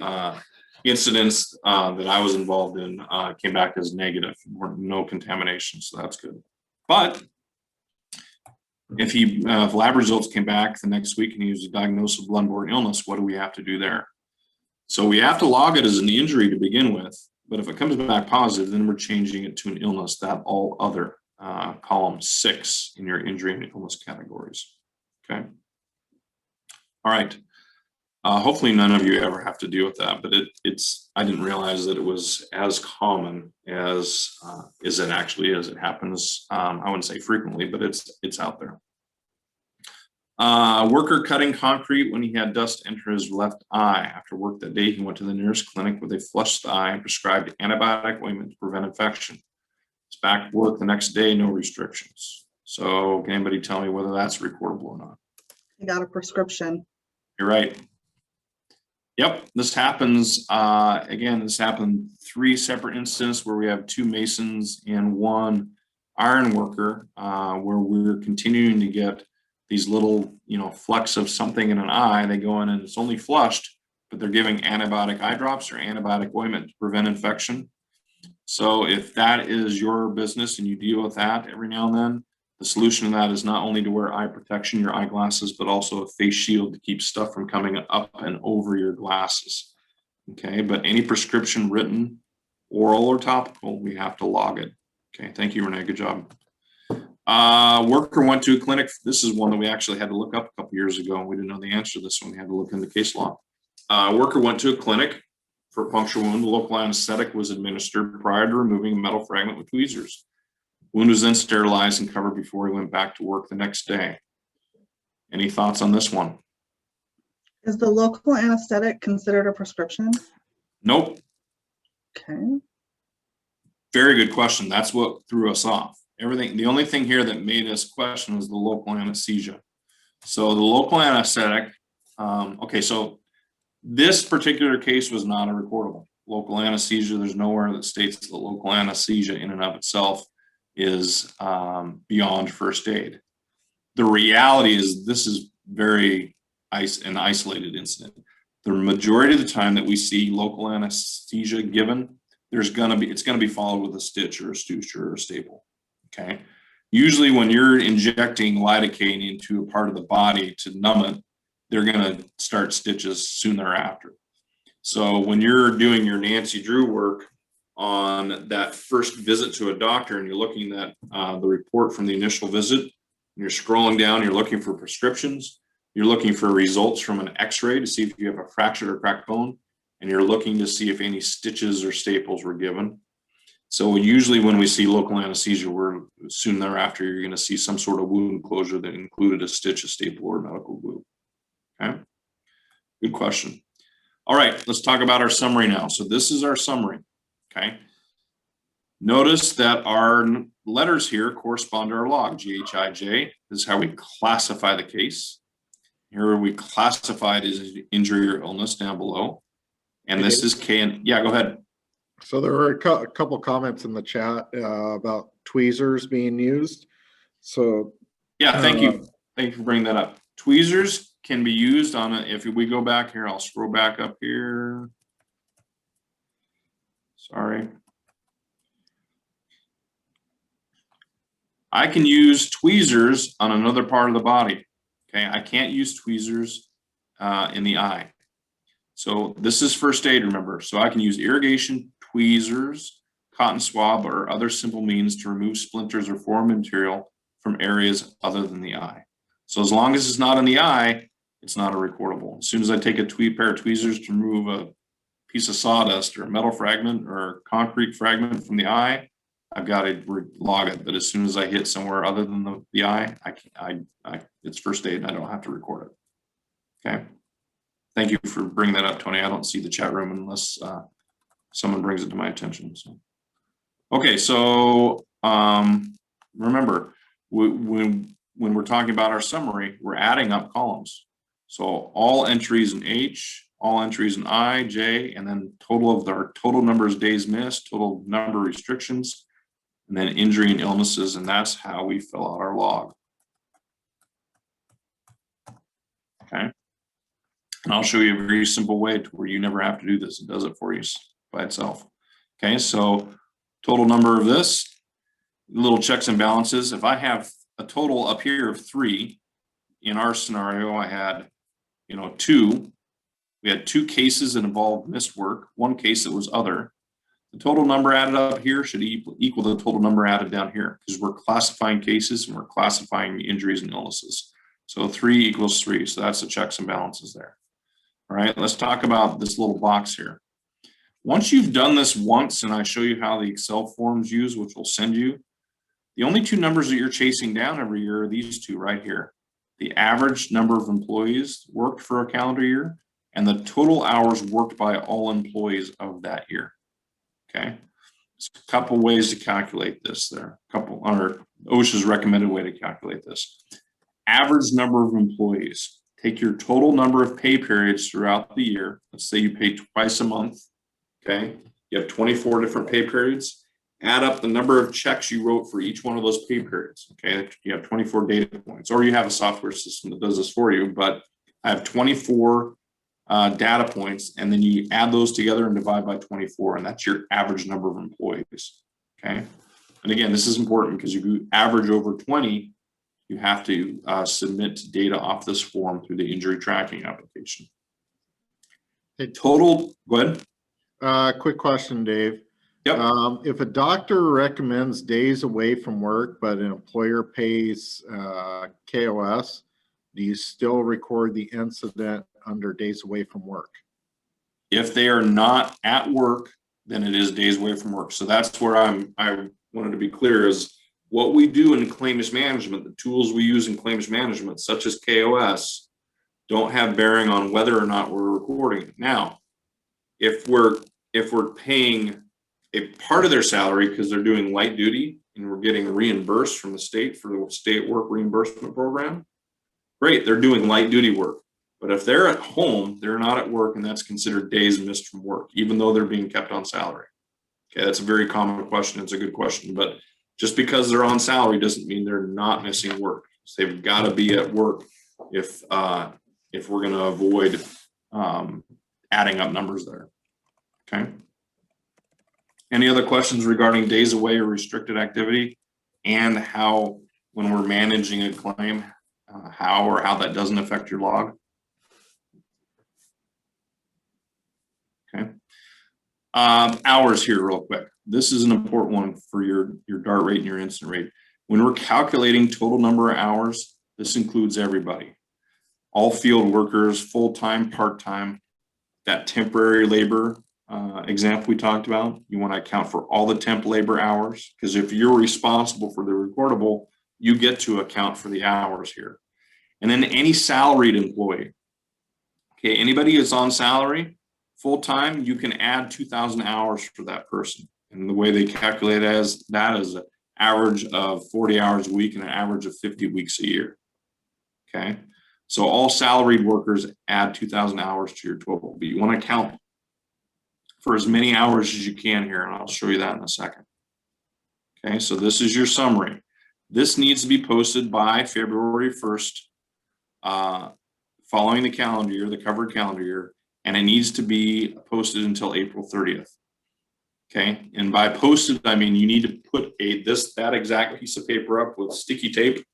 incidents that I was involved in came back as negative, no contamination, so that's good. But if lab results came back the next week and he was diagnosed with blood-borne illness, what do we have to do there? So we have to log it as an injury to begin with, but if it comes back positive, then we're changing it to an illness, that all other, column 6 in your injury and illness categories. Okay. All right. Hopefully none of you ever have to deal with that, but I didn't realize that it was as common as it actually is. It happens, I wouldn't say frequently, but it's out there. Worker cutting concrete when he had dust enter his left eye. After work that day, he went to the nearest clinic where they flushed the eye and prescribed antibiotic ointment to prevent infection. He's back to work the next day, no restrictions. So can anybody tell me whether that's recordable or not? He got a prescription. You're right. Yep, this happens, again, this happened 3 separate instances where we have 2 masons and 1 iron worker, where we're continuing to get these little, flecks of something in an eye. They go in and it's only flushed, but they're giving antibiotic eye drops or antibiotic ointment to prevent infection. So if that is your business and you deal with that every now and then, the solution to that is not only to wear eye protection, your eyeglasses, but also a face shield to keep stuff from coming up and over your glasses. Okay, but any prescription written, oral or topical, we have to log it. Okay, thank you, Renee. Good job. Worker went to a clinic. This is one that we actually had to look up a couple years ago, and we didn't know the answer to this one. We had to look into case law. Worker went to a clinic for a puncture wound. The local anesthetic was administered prior to removing a metal fragment with tweezers. Wound was then sterilized and covered before he went back to work the next day. Any thoughts on this one? Is the local anesthetic considered a prescription? Nope. Okay. Very good question. That's what threw us off. The only thing here that made us question was the local anesthesia. So the local anesthetic, okay, so this particular case was not a recordable. Local anesthesia, there's nowhere that states that local anesthesia in and of itself is beyond first aid. The reality is this is very an isolated incident. The majority of the time that we see local anesthesia given, it's going to be followed with a stitch or a suture or a staple. Okay. Usually when you're injecting lidocaine into a part of the body to numb it, they're going to start stitches soon thereafter. So when you're doing your Nancy Drew work on that first visit to a doctor and you're looking at the report from the initial visit, and you're scrolling down, you're looking for prescriptions, you're looking for results from an x-ray to see if you have a fractured or cracked bone, and you're looking to see if any stitches or staples were given. So usually when we see local anesthesia, we're soon thereafter, you're going to see some sort of wound closure that included a stitch, a staple, or medical glue. Okay, good question. All right, let's talk about our summary now. So this is our summary. Okay, notice that our letters here correspond to our log, GHIJ. This is how we classify the case. Here we classified as injury or illness down below. And this is K and yeah, go ahead. So there were a couple comments in the chat about tweezers being used. So yeah, thank you. Thank you for bringing that up. Tweezers can be used on it. If we go back here, I'll scroll back up here. Sorry. I can use tweezers on another part of the body. Okay, I can't use tweezers in the eye. So this is first aid, remember. So I can use irrigation, tweezers, cotton swab, or other simple means to remove splinters or foreign material from areas other than the eye. So as long as it's not in the eye, it's not a recordable. As soon as I take a pair of tweezers to remove a piece of sawdust or a metal fragment or concrete fragment from the eye, I've got to log it. But as soon as I hit somewhere other than the eye, it's first aid and I don't have to record it. Okay. Thank you for bringing that up, Tony. I don't see the chat room unless someone brings it to my attention. So, okay. So remember, when we're talking about our summary, we're adding up columns. So all entries in H, all entries in I, J, and then total of our total numbers days missed, total number of restrictions, and then injury and illnesses, and that's how we fill out our log. Okay. And I'll show you a very simple way to where you never have to do this. It does it for you by itself. Okay, so total number of this, little checks and balances. If I have a total up here of 3, in our scenario, I had, 2. We had 2 cases that involved missed work, 1 case that was other. The total number added up here should equal the total number added down here because we're classifying cases and we're classifying injuries and illnesses. So 3 equals 3. So that's the checks and balances there. All right, let's talk about this little box here. Once you've done this once, and I show you how the Excel forms use, which we'll send you, the only 2 numbers that you're chasing down every year are these 2 right here. The average number of employees worked for a calendar year and the total hours worked by all employees of that year. Okay, there's a couple ways to calculate this there. Or OSHA's recommended way to calculate this. average number of employees. Take your total number of pay periods throughout the year. Let's say you pay twice a month. Okay. You have 24 different pay periods. Add up the number of checks you wrote for each one of those pay periods. Okay. You have 24 data points, or you have a software system that does this for you, but I have 24 data points, and then you add those together and divide by 24, and that's your average number of employees. Okay. And again, this is important because if you average over 20, you have to submit data off this form through the injury tracking application. Total, go ahead. Quick question, Dave. Yep. If a doctor recommends days away from work, but an employer pays KOS, do you still record the incident under days away from work? If they are not at work, then it is days away from work. So that's where I wanted to be clear is what we do in claims management, the tools we use in claims management, such as KOS, don't have bearing on whether or not we're recording it. Now, if we're paying a part of their salary because they're doing light duty and we're getting reimbursed from the state for the state work reimbursement program, great, they're doing light duty work. But if they're at home, they're not at work, and that's considered days missed from work, even though they're being kept on salary. Okay, that's a very common question. It's a good question, but just because they're on salary doesn't mean they're not missing work. So they've got to be at work if we're going to avoid adding up numbers there. Okay. Any other questions regarding days away or restricted activity, and how, when we're managing a claim, how that doesn't affect your log? Okay. Hours here real quick. This is an important one for your DART rate and your incident rate. When we're calculating total number of hours, this includes everybody. All field workers, full-time, part-time, that temporary labor example we talked about. You want to account for all the temp labor hours, because if you're responsible for the recordable, you get to account for the hours here. And then any salaried employee. Okay, anybody who's on salary, full-time, you can add 2,000 hours for that person. And the way they calculate as that is an average of 40 hours a week and an average of 50 weeks a year. Okay, so all salaried workers add 2,000 hours to your total, but you want to count for as many hours as you can here, and I'll show you that in a second. Okay, so this is your summary. This needs to be posted by February 1st, following the calendar year, the covered calendar year, and it needs to be posted until April 30th. Okay, and by posted, I mean you need to put that exact piece of paper up with sticky tape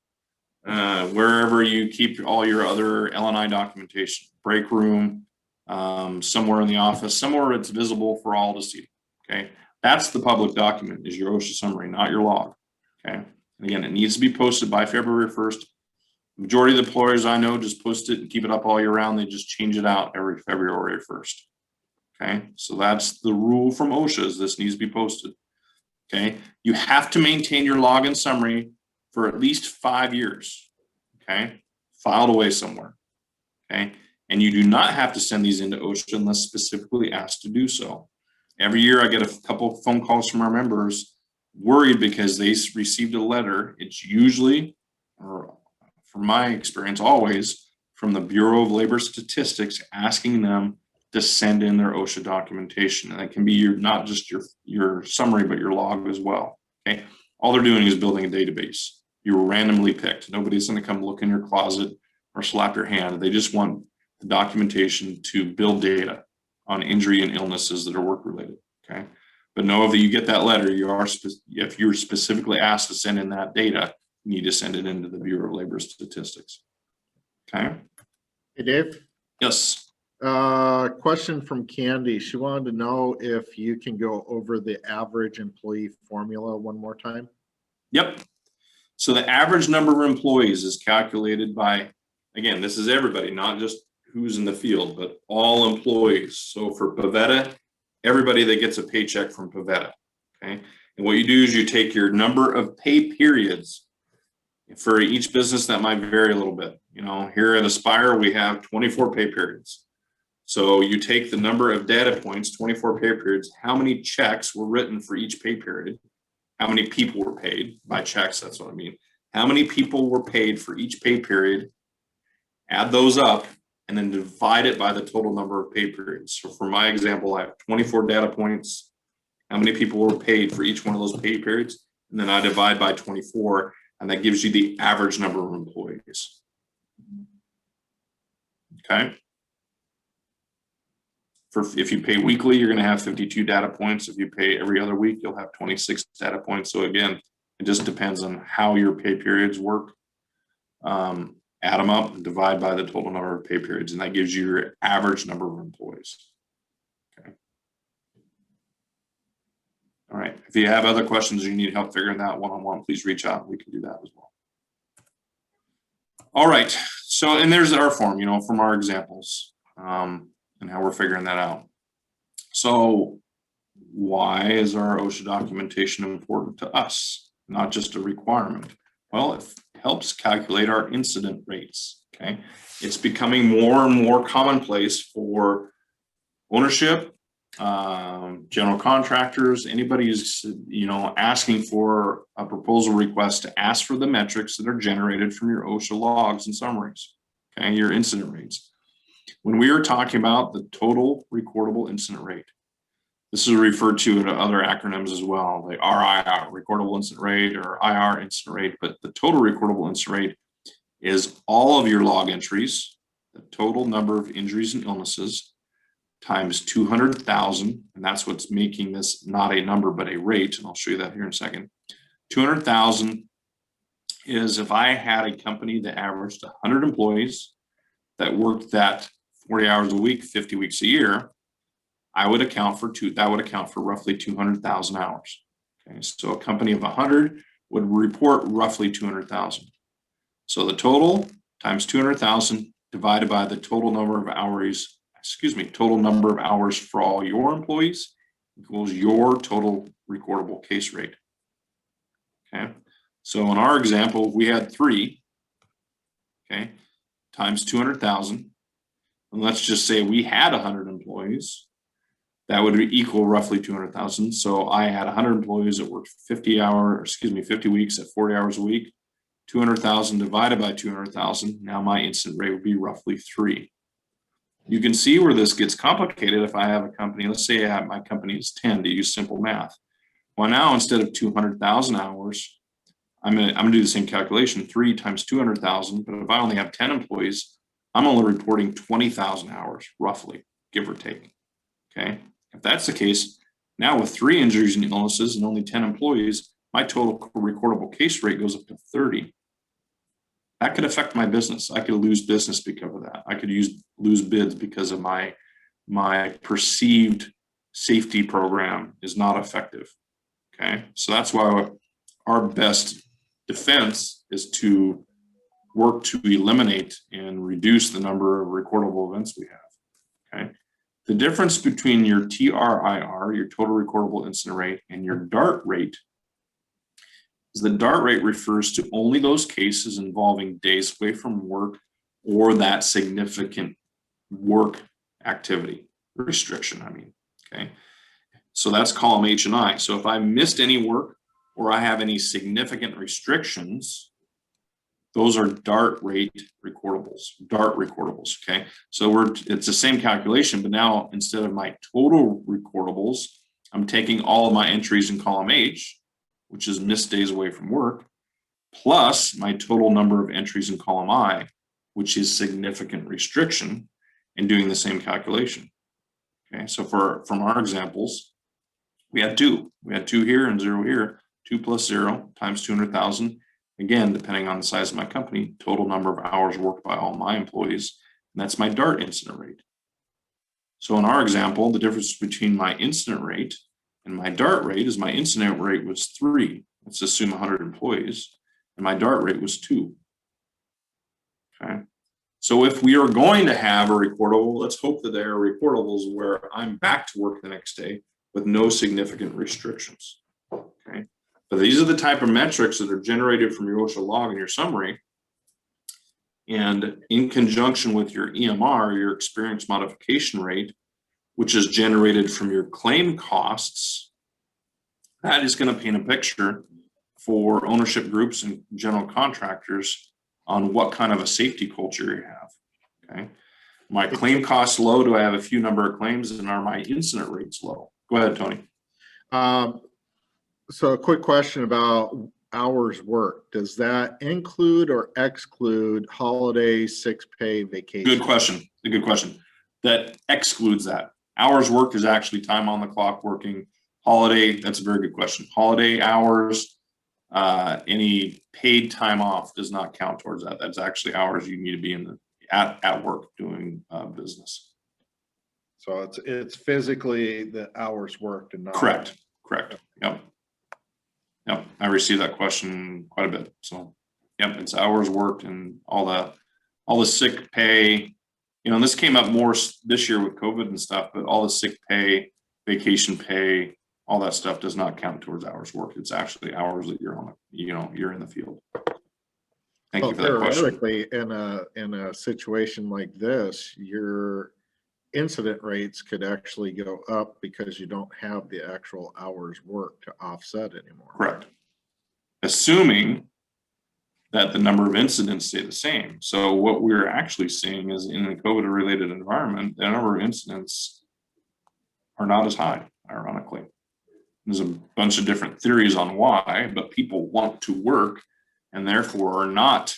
wherever you keep all your other L&I documentation, break room, somewhere in the office, somewhere it's visible for all to see. Okay, that's the public document, is your OSHA summary, not your log. Okay, and again, it needs to be posted by February 1st. Majority of the employers I know just post it and keep it up all year round. They just change it out every February 1st. Okay, so that's the rule from OSHA, is this needs to be posted. Okay, you have to maintain your log and summary for at least 5 years. Okay, filed away somewhere. Okay, and you do not have to send these into OSHA unless specifically asked to do so. Every year I get a couple of phone calls from our members worried because they received a letter. It's usually, or from my experience, always from the Bureau of Labor Statistics asking them to send in their OSHA documentation. And that can be not just your summary, but your log as well. Okay, all they're doing is building a database. You were randomly picked. Nobody's going to come look in your closet or slap your hand. They just want the documentation to build data on injury and illnesses that are work related. Okay, but know that you get that letter, if you're specifically asked to send in that data, you need to send it into the Bureau of Labor Statistics. Okay. Hey, Dave. Yes. Question from Candy. She wanted to know if you can go over the average employee formula one more time. Yep. So the average number of employees is calculated by, again, this is everybody, not just who's in the field, but all employees. So for Pavetta, everybody that gets a paycheck from Pavetta. Okay. And what you do is you take your number of pay periods. For each business, that might vary a little bit. You know, here at Aspire, we have 24 pay periods. So you take the number of data points, 24 pay periods, how many checks were written for each pay period, how many people were paid by checks, that's what I mean, how many people were paid for each pay period, add those up, and then divide it by the total number of pay periods. So for my example, I have 24 data points, how many people were paid for each one of those pay periods, and then I divide by 24, and that gives you the average number of employees. Okay. If you pay weekly, you're going to have 52 data points. If you pay every other week, you'll have 26 data points. So again, it just depends on how your pay periods work. Add them up and divide by the total number of pay periods, and that gives you your average number of employees. Okay. All right. If you have other questions or you need help figuring that one-on-one, please reach out. We can do that as well. All right. So, and there's our form, from our examples, and how we're figuring that out. So why is our OSHA documentation important to us? Not just a requirement. Well, it helps calculate our incident rates. Okay. It's becoming more and more commonplace for ownership, general contractors, anybody who's, asking for a proposal request to ask for the metrics that are generated from your OSHA logs and summaries, okay, your incident rates. When we are talking about the total recordable incident rate, this is referred to in other acronyms as well, the RIR, recordable incident rate, or IR incident rate, but the total recordable incident rate is all of your log entries, the total number of injuries and illnesses, times 200,000, and that's what's making this not a number but a rate, and I'll show you that here in a second. 200,000 is if I had a company that averaged 100 employees that worked that 40 hours a week, 50 weeks a year, that would account for roughly 200,000 hours. Okay, so a company of 100 would report roughly 200,000. So the total times 200,000 divided by the total number of hours, total number of hours for all your employees equals your total recordable case rate. Okay, so in our example, we had 3, okay, times 200,000. And let's just say we had 100 employees. That would equal roughly 200,000. So I had 100 employees that worked 50 weeks at 40 hours a week. 200,000 divided by 200,000. Now my incident rate would be roughly 3. You can see where this gets complicated if I have a company. Let's say my company is 10 to use simple math. Well, now instead of 200,000 hours, I'm gonna do the same calculation, 3 times 200,000. But if I only have 10 employees, I'm only reporting 20,000 hours, roughly, give or take. Okay, if that's the case, now with 3 injuries and illnesses and only 10 employees, my total recordable case rate goes up to 30. That could affect my business. I could lose business because of that. I could lose bids because of my perceived safety program is not effective. Okay, so that's why our best defense is to work to eliminate and reduce the number of recordable events we have. Okay, the difference between your TRIR, your total recordable incident rate, and your DART rate is the DART rate refers to only those cases involving days away from work or that significant work activity restriction. Okay, so that's column H and I. So if I missed any work or I have any significant restrictions, those are DART rate recordables, okay? So it's the same calculation, but now instead of my total recordables, I'm taking all of my entries in column H, which is missed days away from work, plus my total number of entries in column I, which is significant restriction, and doing the same calculation. Okay, so from our examples, we had 2. We had 2 here and 0 here. 2 plus 0 times 200,000. Again, depending on the size of my company, total number of hours worked by all my employees, and that's my DART incident rate. So in our example, the difference between my incident rate and my DART rate is my incident rate was 3. Let's assume 100 employees, and my DART rate was 2. Okay. So if we are going to have a recordable, let's hope that there are recordables where I'm back to work the next day with no significant restrictions. Okay. But these are the type of metrics that are generated from your OSHA log and your summary. And in conjunction with your EMR, your experience modification rate, which is generated from your claim costs, that is going to paint a picture for ownership groups and general contractors on what kind of a safety culture you have. Okay. My claim costs low. Do I have a few number of claims, and are my incident rates low? Go ahead, Tony. So a quick question about hours worked. Does that include or exclude holidays, sick pay, vacation? Good question. A good question. That excludes that. Hours worked is actually time on the clock working. Holiday, that's a very good question. Holiday hours, any paid time off does not count towards that. That's actually hours you need to be in the at work doing business. So it's physically the hours worked and not. Correct. Yep. I received that question quite a bit. So yep, it's hours worked and all the sick pay. You know, this came up more this year with COVID and stuff, but all the sick pay, vacation pay, all that stuff does not count towards hours worked. It's actually hours that you're on, you're in the field. Thank you for that question. Theoretically, in a situation like this, your incident rates could actually go up because you don't have the actual hours worked to offset anymore. Correct. Assuming that the number of incidents stay the same. So what we're actually seeing is in a COVID-related environment, the number of incidents are not as high, ironically. There's a bunch of different theories on why, but people want to work and therefore are not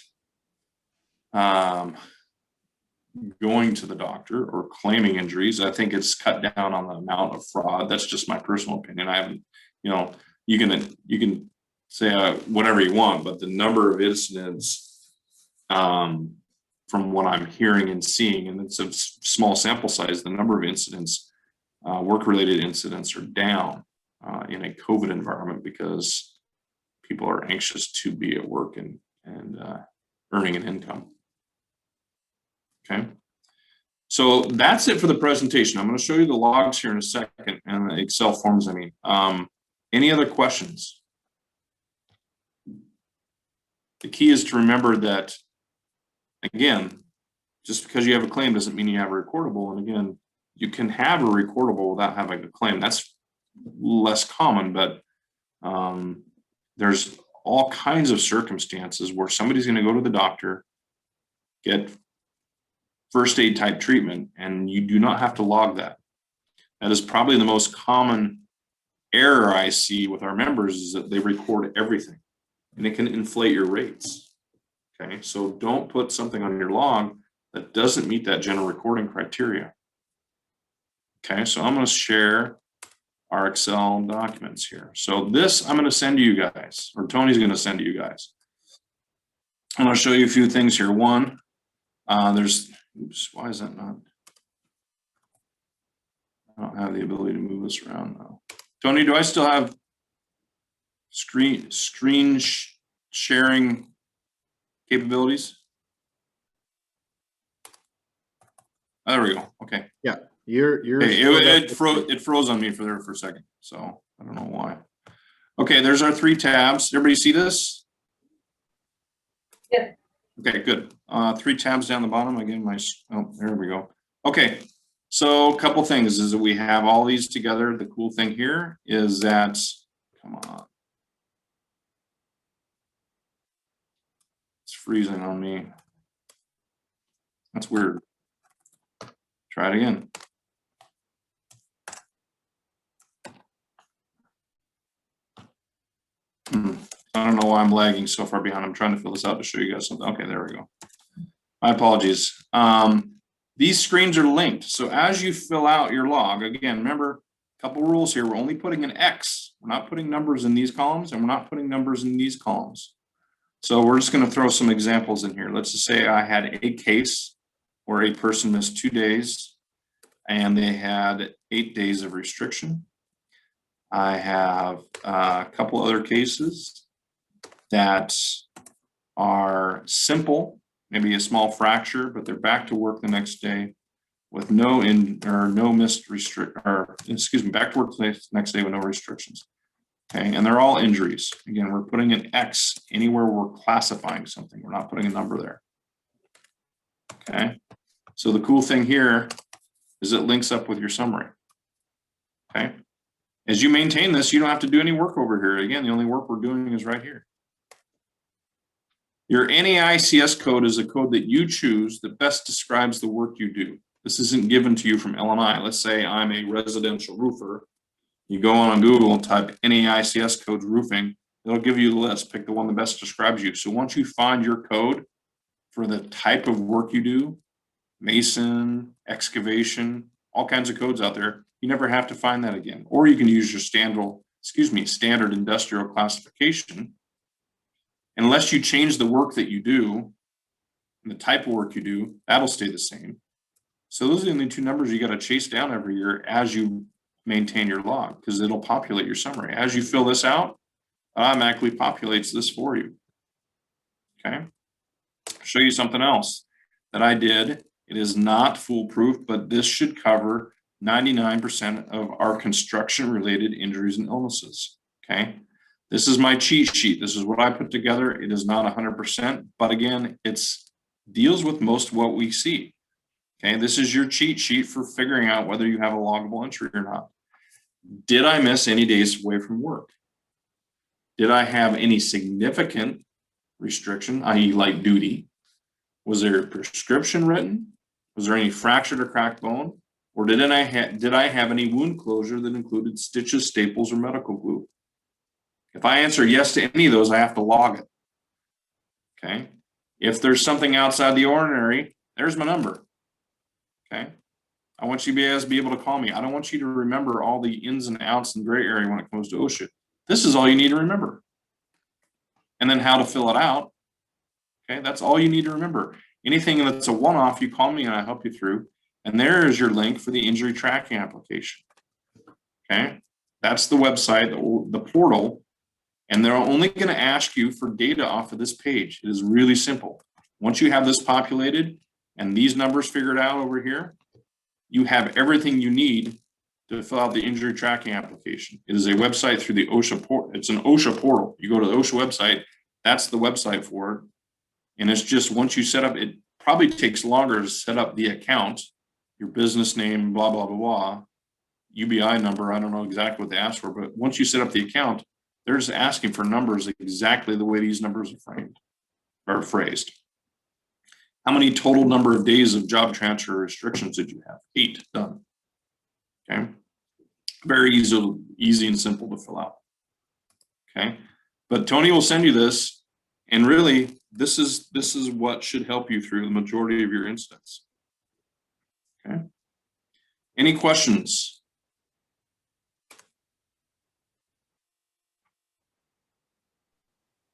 going to the doctor or claiming injuries. I think it's cut down on the amount of fraud. That's just my personal opinion. I haven't, you can say whatever you want, but the number of incidents from what I'm hearing and seeing, and it's a small sample size, the number of incidents, work-related incidents are down in a COVID environment because people are anxious to be at work and earning an income. Okay, so that's it for the presentation. I'm going to show you the logs here in a second and the Excel forms. Any other questions? The key is to remember that, again, just because you have a claim doesn't mean you have a recordable. And again, you can have a recordable without having a claim. That's less common, but there's all kinds of circumstances where somebody's going to go to the doctor, get first aid type treatment, and you do not have to log that. That is probably the most common error I see with our members, is that they record everything and it can inflate your rates. Okay, so don't put something on your log that doesn't meet that general recording criteria. Okay, so I'm going to share our Excel documents here. So this I'm going to send to you guys, or Tony's going to send to you guys. I'm going to show you a few things here. One, oops, why is that not? I don't have the ability to move this around now. Tony, do I still have screen sharing capabilities? Oh, there we go. Okay. Yeah, you're. Hey, it froze on me for a second, so I don't know why. Okay, there's our three tabs. Everybody see this? Yeah. Okay, good. Three tabs down the bottom. Again, there we go. Okay, so a couple things is that we have all these together. The cool thing here is that, come on. It's freezing on me. That's weird. Try it again. I don't know why I'm lagging so far behind. I'm trying to fill this out to show you guys something. Okay, there we go. My apologies. These screens are linked. So as you fill out your log, again, remember a couple rules here. We're only putting an X. We're not putting numbers in these columns, and we're not putting numbers in these columns. So we're just going to throw some examples in here. Let's just say I had a case where a person missed 2 days and they had 8 days of restriction. I have a couple other cases that are simple, maybe a small fracture, but they're back to work the next day with back to work the next day with no restrictions. Okay, and they're all injuries. Again, we're putting an X anywhere we're classifying something. We're not putting a number there. Okay, so the cool thing here is it links up with your summary. Okay, As you maintain this, you don't have to do any work over here. Again, the only work we're doing is right here. Your NAICS code is a code that you choose that best describes the work you do. This isn't given to you from LMI. Let's say I'm a residential roofer. You go on Google and type NAICS code roofing. It'll give you the list. Pick the one that best describes you. So once you find your code for the type of work you do, mason, excavation, all kinds of codes out there, you never have to find that again. Or you can use your standard industrial classification. Unless you change the work that you do and the type of work you do, that'll stay the same. So those are the only two numbers you got to chase down every year as you maintain your log, because it'll populate your summary. As you fill this out, it automatically populates this for you. Okay. I'll show you something else that I did. It is not foolproof, but this should cover 99% of our construction-related injuries and illnesses. Okay. This is my cheat sheet. This is what I put together. It is not 100%, but again, it's deals with most of what we see. Okay, this is your cheat sheet for figuring out whether you have a loggable injury or not. Did I miss any days away from work? Did I have any significant restriction, i.e. light duty? Was there a prescription written? Was there any fractured or cracked bone? Or did I have any wound closure that included stitches, staples, or medical glue? If I answer yes to any of those, I have to log it. Okay. If there's something outside the ordinary, there's my number. Okay. I want you to be able to call me. I don't want you to remember all the ins and outs and gray area when it comes to OSHA. This is all you need to remember. And then how to fill it out. Okay. That's all you need to remember. Anything that's a one-off, you call me and I help you through. And there is your link for the injury tracking application. Okay. That's the website, the portal. And they're only going to ask you for data off of this page. It is really simple. Once you have this populated and these numbers figured out over here, you have everything you need to fill out the injury tracking application. It is a website through the OSHA portal. It's an OSHA portal. You go to the OSHA website, that's the website for it. And it's just once you set up, it probably takes longer to set up the account, your business name, blah, blah, blah, blah, UBI number. I don't know exactly what they ask for, but once you set up the account, they're just asking for numbers exactly the way these numbers are framed or phrased. How many total number of days of job transfer restrictions did you have? 8, done. Okay. Very easy and simple to fill out. Okay. But Tony will send you this, and really this is what should help you through the majority of your instance. Okay. Any questions?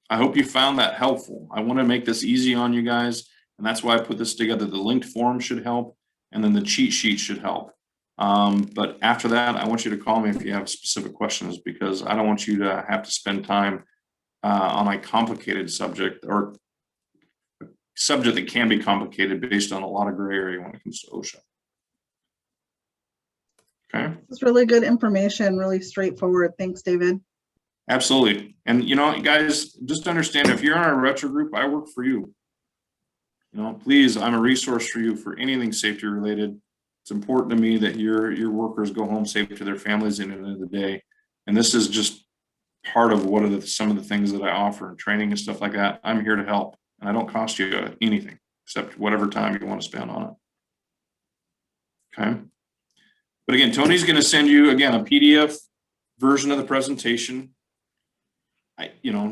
I hope you found that helpful. I want to make this easy on you guys, and that's why I put this together. The linked form should help, and then the cheat sheet should help. But after that, I want you to call me if you have specific questions, because I don't want you to have to spend time on a complicated subject, or a subject that can be complicated based on a lot of gray area when it comes to OSHA. Okay. It's really good information, really straightforward. Thanks, David. Absolutely. And you know, guys, just understand, if you're on a retro group, I work for you. You know, please, I'm a resource for you for anything safety related. It's important to me that your workers go home safe to their families at the end of the day. And this is just part of some of the things that I offer in training and stuff like that. I'm here to help, and I don't cost you anything except whatever time you want to spend on it. Okay. But again, Tony's going to send you, again, a PDF version of the presentation.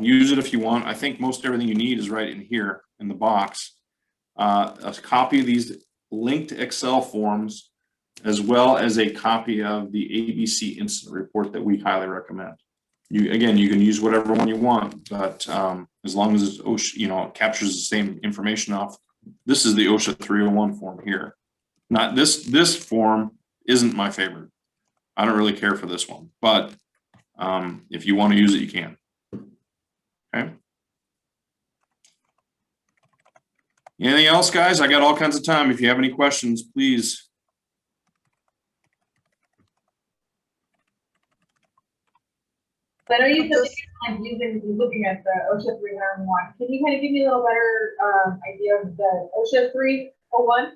Use it if you want. I think most everything you need is right in here in the box. A copy of these linked Excel forms, as well as a copy of the ABC incident report that we highly recommend. You can use whatever one you want, but as long as it's OSHA, it captures the same information off. This is the OSHA 301 form here. Not this form isn't my favorite. I don't really care for this one, but if you want to use it, you can. Okay. Anything else, guys? I got all kinds of time. If you have any questions, please. So I know you said that you're looking at the OSHA 301. Can you kind of give me a little better idea of the OSHA 301?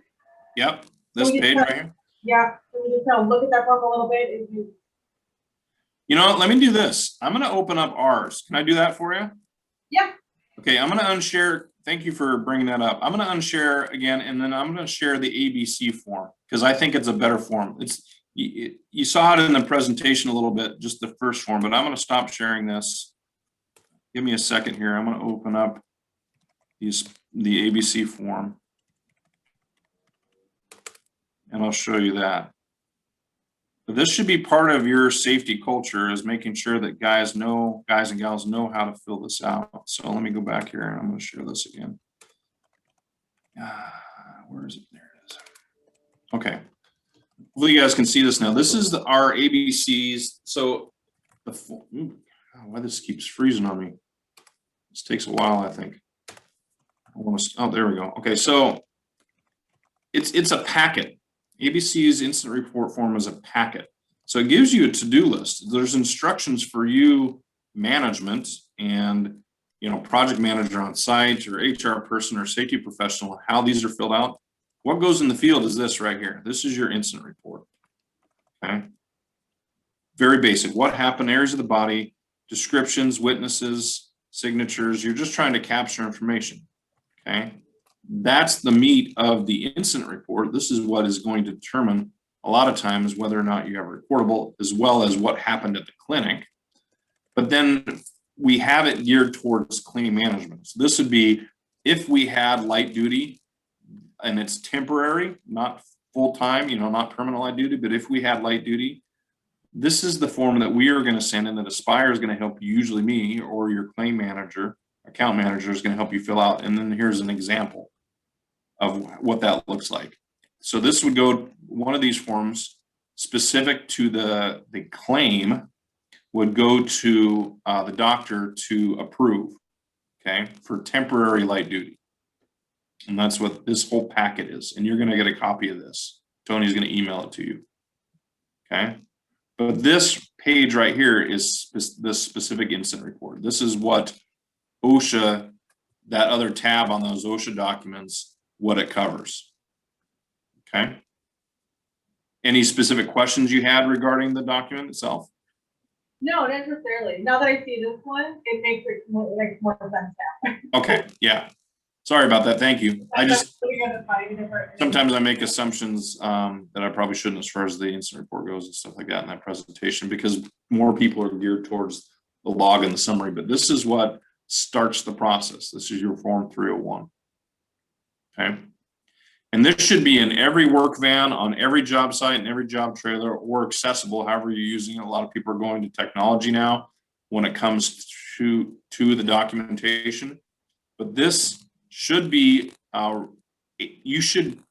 Yep, this page right here. Yeah, can we just kind of look at that form a little bit? You know what? Let me do this. I'm going to open up ours. Can I do that for you? Yeah. Okay, I'm going to unshare. Thank you for bringing that up. I'm going to unshare again, and then I'm going to share the ABC form because I think it's a better form. You saw it in the presentation a little bit, just the first form, but I'm going to stop sharing this. Give me a second here. I'm going to open up the ABC form, and I'll show you that. But this should be part of your safety culture, is making sure that guys and gals know how to fill this out. So let me go back here and I'm going to share this again. Where is it? There it is. Okay. Hopefully you guys can see this now. This is our ABCs. So why this keeps freezing on me? This takes a while, I think. Oh, there we go. Okay, so it's a packet. ABC's instant report form is a packet. So it gives you a to-do list. There's instructions for you, management, and project manager on site or HR person or safety professional, how these are filled out. What goes in the field is this right here. This is your incident report. Okay. Very basic. What happened, areas of the body, descriptions, witnesses, signatures. You're just trying to capture information. Okay. That's the meat of the incident report. This is what is going to determine a lot of times whether or not you have a recordable, as well as what happened at the clinic. But then we have it geared towards cleaning management. So this would be if we had light duty and it's temporary, not full-time, not permanent light duty, but if we had light duty, this is the form that we are going to send in that Aspire is going to help you, usually me or your claim manager, account manager is going to help you fill out. And then here's an example of what that looks like. So this would go, one of these forms specific to the claim would go to the doctor to approve, okay, for temporary light duty. And that's what this whole packet is. And you're going to get a copy of this. Tony's going to email it to you, okay? But this page right here is this specific incident report. This is what OSHA, that other tab on those OSHA documents, what it covers. Okay. Any specific questions you had regarding the document itself? No, not necessarily. Now that I see this one, it makes more sense now. Okay. Yeah. Sorry about that. Thank you. Sometimes I make assumptions that I probably shouldn't as far as the incident report goes and stuff like that in that presentation, because more people are geared towards the log and the summary, but this is what starts the process. This is your form 301. Okay. And this should be in every work van, on every job site, and every job trailer, or accessible, however you're using it. A lot of people are going to technology now when it comes to the documentation. But this should be, you should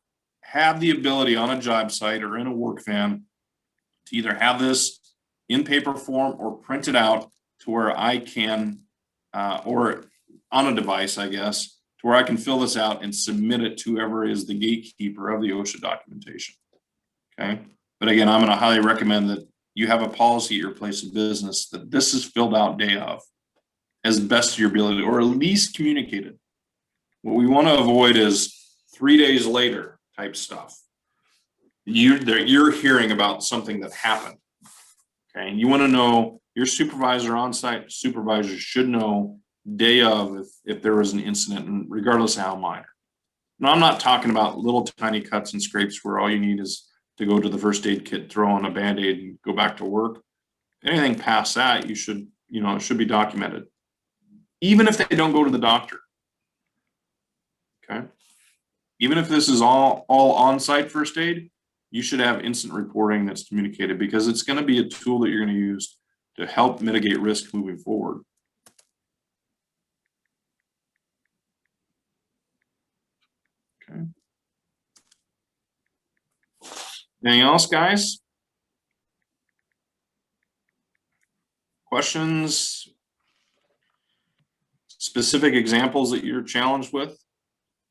have the ability on a job site or in a work van to either have this in paper form or print it out to where I can, or on a device, I guess, to where I can fill this out and submit it to whoever is the gatekeeper of the OSHA documentation. Okay. But again, I'm going to highly recommend that you have a policy at your place of business that this is filled out day of as best of your ability, or at least communicated. What we want to avoid is 3 days later type stuff. You're hearing about something that happened. Okay. And you want to know, your supervisor on site supervisor should know day of if there was an incident, and regardless of how minor. Now, I'm not talking about little tiny cuts and scrapes where all you need is to go to the first aid kit, throw on a Band-Aid, and go back to work. Anything past that, you should, it should be documented, even if they don't go to the doctor. Okay. Even if this is all on-site first aid, you should have instant reporting that's communicated, because it's going to be a tool that you're going to use to help mitigate risk moving forward. Okay. Anything else, guys? Questions? Specific examples that you're challenged with?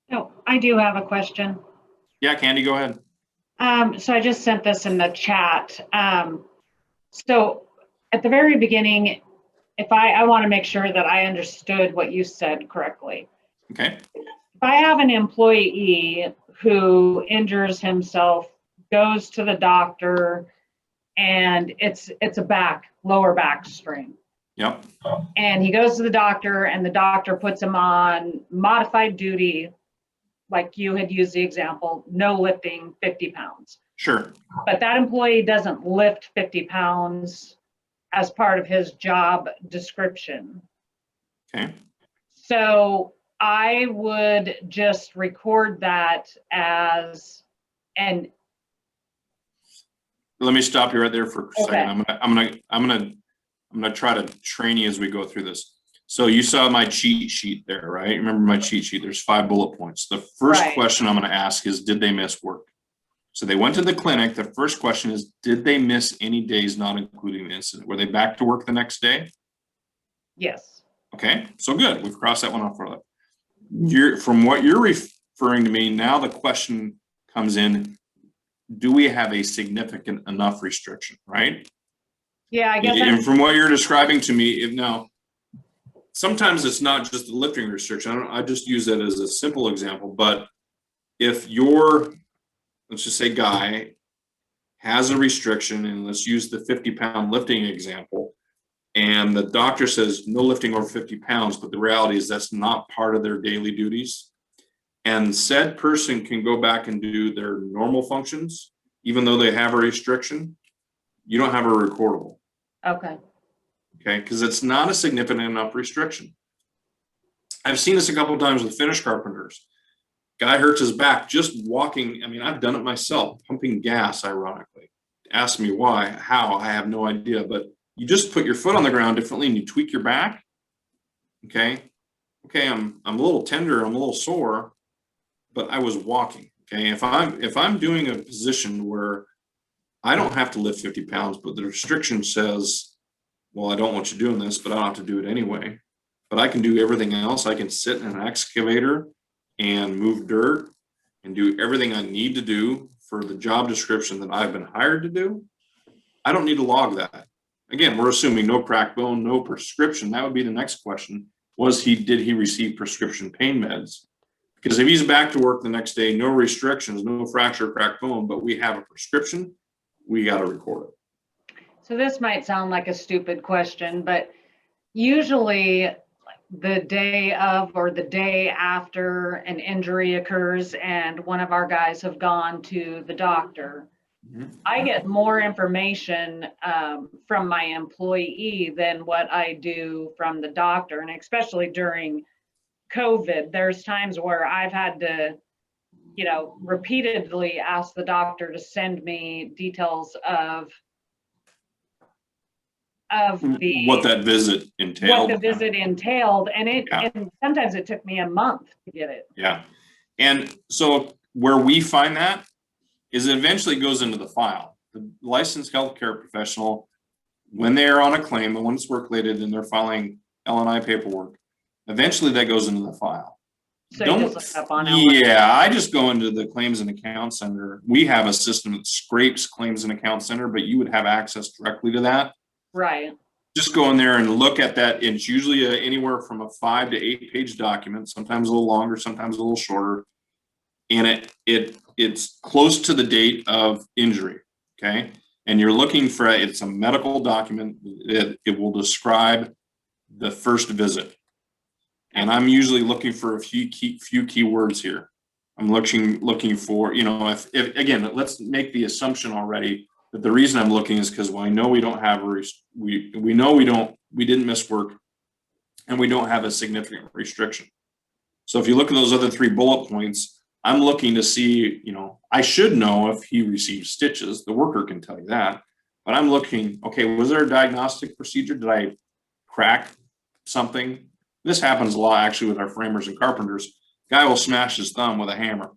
No, I do have a question. Yeah, Candy, go ahead. So I just sent this in the chat. So at the very beginning, if I want to make sure that I understood what you said correctly. Okay. If I have an employee who injures himself, goes to the doctor, and it's a lower back strain. Yep. And he goes to the doctor, and the doctor puts him on modified duty, like you had used the example, no lifting 50 pounds. Sure. But that employee doesn't lift 50 pounds as part of his job description. Okay. So I would just record that as, and Let me stop you right there for a Okay. second. I'm gonna try to train you as we go through this. So you saw my cheat sheet there, right? Remember my cheat sheet? There's 5 bullet points. The first Right. question I'm gonna ask is, did they miss work? So they went to the clinic. The first question is, did they miss any days not including the incident? Were they back to work the next day? yes. Okay, so good. We've crossed that one off for that. From what you're referring to me, now the question comes in, do we have a significant enough restriction, right? Yeah, I guess. And from what you're describing to me, now, sometimes it's not just a lifting restriction. I just use that as a simple example, but if your, let's just say guy has a restriction, and let's use the 50-pound lifting example, and the doctor says no lifting over 50 pounds, but the reality is that's not part of their daily duties. And said person can go back and do their normal functions, even though they have a restriction, you don't have a recordable. Okay. Okay, because it's not a significant enough restriction. I've seen this a couple of times with finish carpenters. Guy hurts his back just walking. I mean, I've done it myself, pumping gas, ironically. Ask me why, how, I have no idea, but you just put your foot on the ground differently and you tweak your back. Okay, I'm a little tender, I'm a little sore, but I was walking. Okay, if I'm doing a position where I don't have to lift 50 pounds, but the restriction says, well, I don't want you doing this, but I don't have to do it anyway. But I can do everything else. I can sit in an excavator and move dirt and do everything I need to do for the job description that I've been hired to do. I don't need to log that. Again, we're assuming no cracked bone, no prescription. That would be the next question. Did he receive prescription pain meds? Because if he's back to work the next day, no restrictions, no fracture, cracked bone, but we have a prescription, we got to record it. So this might sound like a stupid question, but usually the day of or the day after an injury occurs and one of our guys have gone to the doctor, I get more information from my employee than what I do from the doctor. And especially during COVID, there's times where I've had to, repeatedly ask the doctor to send me details of What that visit entailed. what the visit entailed, and Yeah. and sometimes it took me a month to get it. Yeah. And so where we find that is it eventually goes into the file. The licensed healthcare professional, when they are on a claim and when it's work-related and they're filing L&I paperwork, eventually that goes into the file. So you just look up on L&I. Yeah, I just go into the claims and account center. We have a system that scrapes claims and account center, but you would have access directly to that. Right. Just go in there and look at that. It's usually anywhere from a 5 to 8 page document, sometimes a little longer, sometimes a little shorter. And it's close to the date of injury, okay? And you're looking for, it's a medical document. It will describe the first visit. And I'm usually looking for a few key words here. I'm looking for, if again, let's make the assumption already that the reason I'm looking is because I know we don't have we didn't miss work, and we don't have a significant restriction. So if you look at those other 3 bullet points, I'm looking to see, I should know if he received stitches. The worker can tell you that, but I'm looking, okay, was there a diagnostic procedure? Did I crack something? This happens a lot actually with our framers and carpenters. Guy will smash his thumb with a hammer.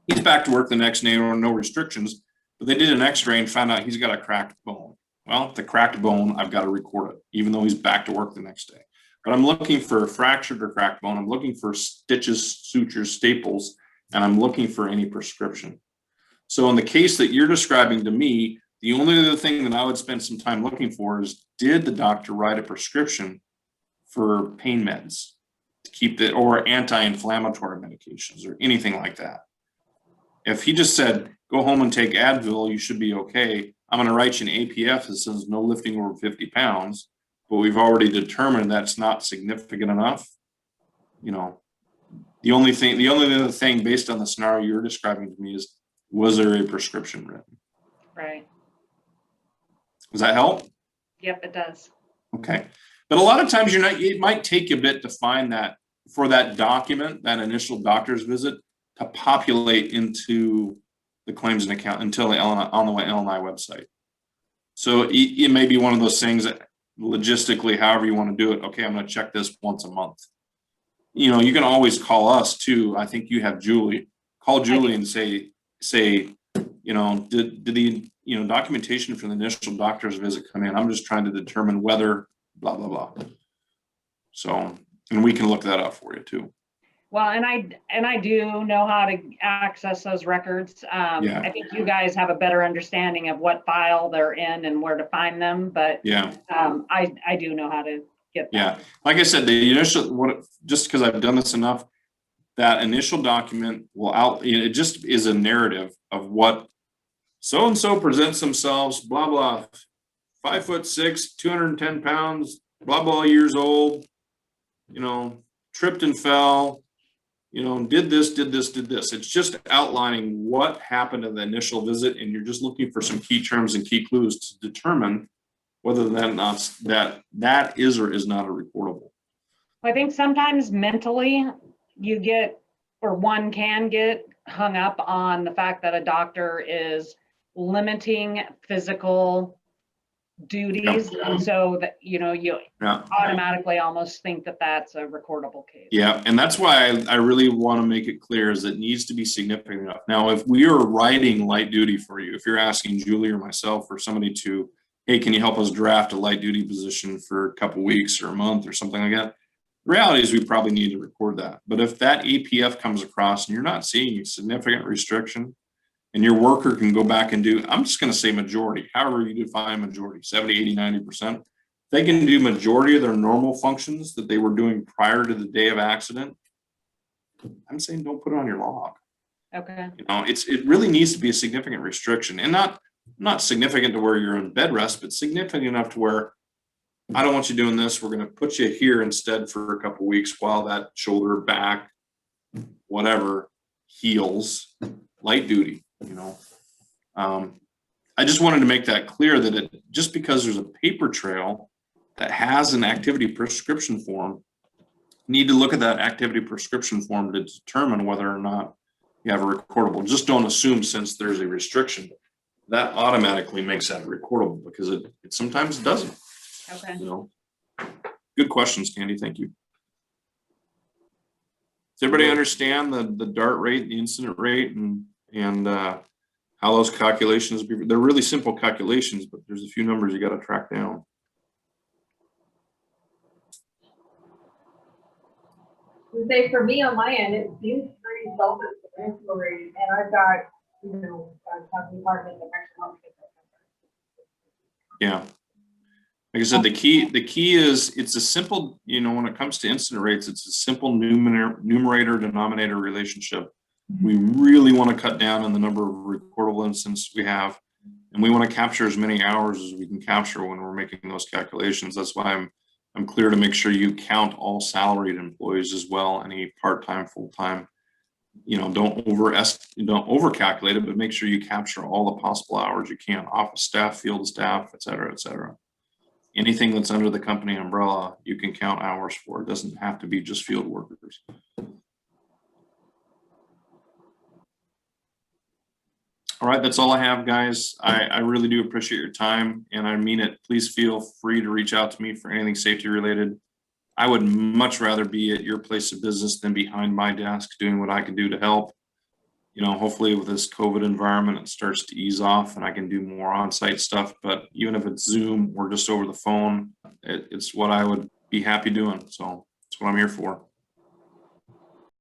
He's back to work the next day, or no restrictions, but they did an x-ray and found out he's got a cracked bone. Well, the cracked bone, I've got to record it, even though he's back to work the next day. But I'm looking for fractured or cracked bone. I'm looking for stitches, sutures, staples, and I'm looking for any prescription. So in the case that you're describing to me, the only other thing that I would spend some time looking for is, did the doctor write a prescription for pain meds to keep or anti-inflammatory medications or anything like that? If he just said, go home and take Advil, you should be okay. I'm going to write you an APF that says no lifting over 50 pounds, but we've already determined that's not significant enough. You know, the only other thing based on the scenario you're describing to me is, was there a prescription written? Right. Does that help? Yep, it does. Okay. But a lot of times it might take you a bit to find that, for that document, that initial doctor's visit, to populate into the claims and account until on the LNI website. So it may be one of those things that logistically, however you want to do it, okay, I'm going to check this once a month. You know, you can always call us too. I think you have Julie. Call Julie and say, you know, did the, you know, documentation for the initial doctor's visit come in? I'm just trying to determine whether blah, blah, blah. So, and we can look that up for you too. Well, and I do know how to access those records. Yeah. I think you guys have a better understanding of what file they're in and where to find them, but Yeah. I do know how to get that. Yeah. Like I said, the initial, just because I've done this enough, that initial document it just is a narrative of what so-and-so presents themselves, blah, blah, 5'6", 210 pounds, blah, blah, years old, you know, tripped and fell, you know, did this. It's just outlining what happened in the initial visit, and you're just looking for some key terms and key clues to determine whether that is or is not a reportable. I think sometimes mentally you get, or one can get hung up on the fact that a doctor is limiting physical duties. And so that, you know, you automatically almost think that that's a recordable case. Yeah, and that's why I really want to make it clear is it needs to be significant enough. Now, if we are writing light duty for you, if you're asking Julie or myself or somebody to, hey, can you help us draft a light duty position for a couple weeks or a month or something like that? The reality is we probably need to record that. But if that APF comes across and you're not seeing a significant restriction, and your worker can go back and do, I'm just going to say majority, however you define majority, 70, 80, 90%. They can do majority of their normal functions that they were doing prior to the day of accident. I'm saying don't put it on your log. Okay. You know, it really needs to be a significant restriction, and not significant to where you're in bed rest, but significant enough to where I don't want you doing this. We're going to put you here instead for a couple of weeks while that shoulder, back, whatever heals. Light duty. You know, I just wanted to make that clear that just because there's a paper trail that has an activity prescription form, you need to look at that activity prescription form to determine whether or not you have a recordable. Just don't assume since there's a restriction that automatically makes that recordable, because it sometimes doesn't. Okay. You know, good questions, Candy. Thank you. Does everybody understand the DART rate, the incident rate, and how those calculations they're really simple calculations, but there's a few numbers you got to track down. Say for me on my end, it seems pretty self-explanatory, and I've got, you know, a department that actually helps get that. Yeah. Like I said, the key is it's a simple, you know, when it comes to incident rates, it's a simple numerator denominator relationship. We really want to cut down on the number of recordable incidents we have, and we want to capture as many hours as we can capture when we're making those calculations. That's why I'm clear to make sure you count all salaried employees as well, any part-time, full-time. You know, don't over-calculate it, but make sure you capture all the possible hours you can, office staff, field staff, et cetera, et cetera. Anything that's under the company umbrella, you can count hours for. It doesn't have to be just field workers. All right, that's all I have, guys. I really do appreciate your time, and I mean it. Please feel free to reach out to me for anything safety related. I would much rather be at your place of business than behind my desk doing what I can do to help. You know, hopefully with this COVID environment, it starts to ease off and I can do more on-site stuff. But even if it's Zoom or just over the phone, it's what I would be happy doing. So that's what I'm here for.